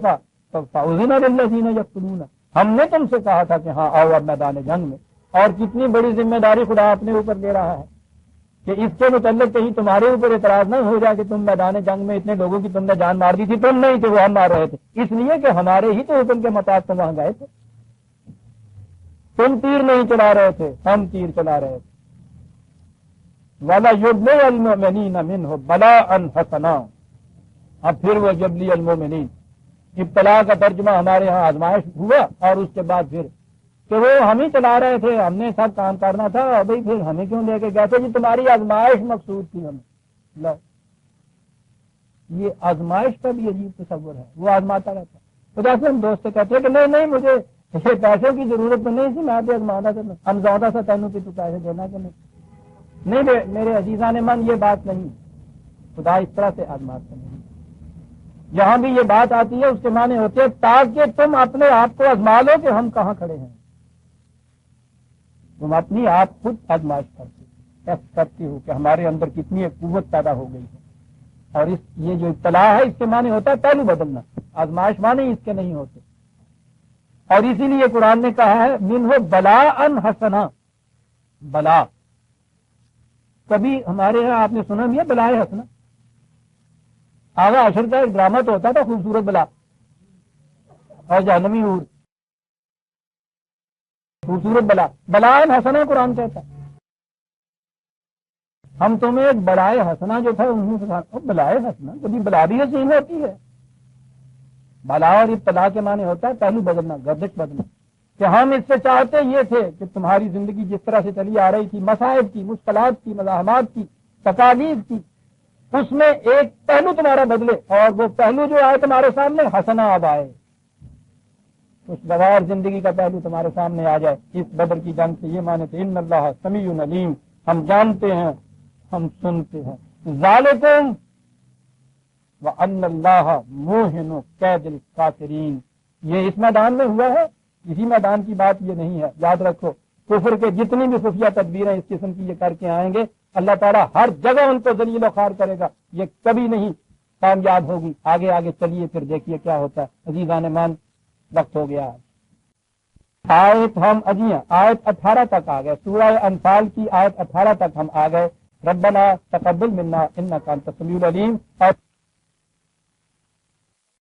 فأذن للذین یقتلون، ہم نے تم سے کہا تھا کہ ہاں آؤ اب میدان جنگ میں. اور کتنی بڑی ذمہ داری خدا اپنے اوپر لے رہا ہے کہ اس کے متعلق کہیں تمہارے اوپر اعتراض نہ ہو جائے کہ تم میدان جنگ میں اتنے لوگوں کی تم نے جان مار دی تھی. تم نہیں تھے، وہ ہم مار رہے تھے، اس لیے کہ ہمارے ہی تو حکم کے مطابق وہاں گئے تھے. تم تیر نہیں چلا رہے تھے، ہم تیر چلا رہے تھے. وَلَيُبْلِيَ الْمُؤْمِنِينَ مِنْهُ بَلَاءً حَسَنًا. اب پھر وہ جبلی المومنین، ابتلا کا ترجمہ ہمارے ہاں آزمائش ہوا، اور اس کے بعد پھر کہ وہ ہم ہی چلا رہے تھے، ہم نے سب کام کرنا تھا، اور بھائی پھر ہمیں کیوں لے کے گئے تھے؟ جی تمہاری آزمائش مقصود تھی ہمیں. لو یہ آزمائش کا بھی عجیب تصور ہے، وہ آزماتا رہتا. تو جیسے ہم دوست سے کہتے ہیں کہ نہیں نہیں مجھے یہ پیسوں کی ضرورت تو نہیں تھی، میں بھی آزمانا تھا، ہم زیادہ سا تینوں کی تو پیسے دینا کہ نہیں میرے عزیزان من، یہ بات نہیں. خدا اس طرح سے آزماتا نہیں. جہاں بھی یہ بات آتی ہے اس کے معنی ہوتے ہیں تاکہ تم اپنے آپ کو آزما لو کہ ہم کہاں کھڑے ہیں. تم اپنی آپ خود آزمائش کرتی ہو کہ ہمارے اندر کتنی ایک قوت پیدا ہو گئی ہے. اور یہ جو ابتلا ہے اس کے معنی ہوتا ہے پہلو بدلنا، آزمائش معنی اس کے نہیں ہوتے. اور اسی لیے قرآن نے کہا ہے منہ بلاء حسنا، بلا کبھی ہمارے یہاں آپ نے سنا بھی ہے بلائے حسنا؟ آغا عشر کا ایک ڈرامہ تو ہوتا تھا خوبصورت بلا اور جہنمی ہور، خوبصورت بلا، بلائے حسنا قرآن کہتا ہے۔ ہم تمہیں ایک بلائے حسنا جو تھا انہوں سے بلائے حسنا، کبھی بلا بھی حسین ہوتی ہے؟ بلا اور ابتلا کے معنی ہوتا ہے پہلو بدلنا، گردش بدلنا، کہ ہم اس سے چاہتے یہ تھے کہ تمہاری زندگی جس طرح سے چلی آ رہی تھی، مصائب کی، مشکلات کی، مزاحمات کی، تکالیف کی، اس میں ایک پہلو تمہارا بدلے، اور وہ پہلو جو آئے تمہارے سامنے حسنا اب آئے، اس بغیر زندگی کا پہلو تمہارے سامنے آ جائے۔ اس بدر کی جنگ سے یہ معنی تھے ان اللہ سمیع علیم، ہم جانتے ہیں، ہم سنتے ہیں۔ ذالکم وان اللہ موہن کید الکافرین، یہ اس میدان میں ہوا ہے، اسی میدان کی بات یہ نہیں ہے، یاد رکھو۔ کفر کے جتنی بھی خفیہ تدبیریں اس قسم کی یہ کر کے آئیں گے، اللہ تعالیٰ ہر جگہ ان کو ذلیل و خوار کرے گا، یہ کبھی نہیں کامیاب ہوگی۔ آگے آگے چلیے پھر دیکھیے کیا ہوتا ہے۔ عزیزان مان، وقت ہو گیا ہے۔ آیت ہم اجیاں آیت 18 تک آ گئے، سورہ انفال کی آیت 18 تک ہم آ گئے۔ ربنا تقبل منا انک انت السمیع العلیم، اور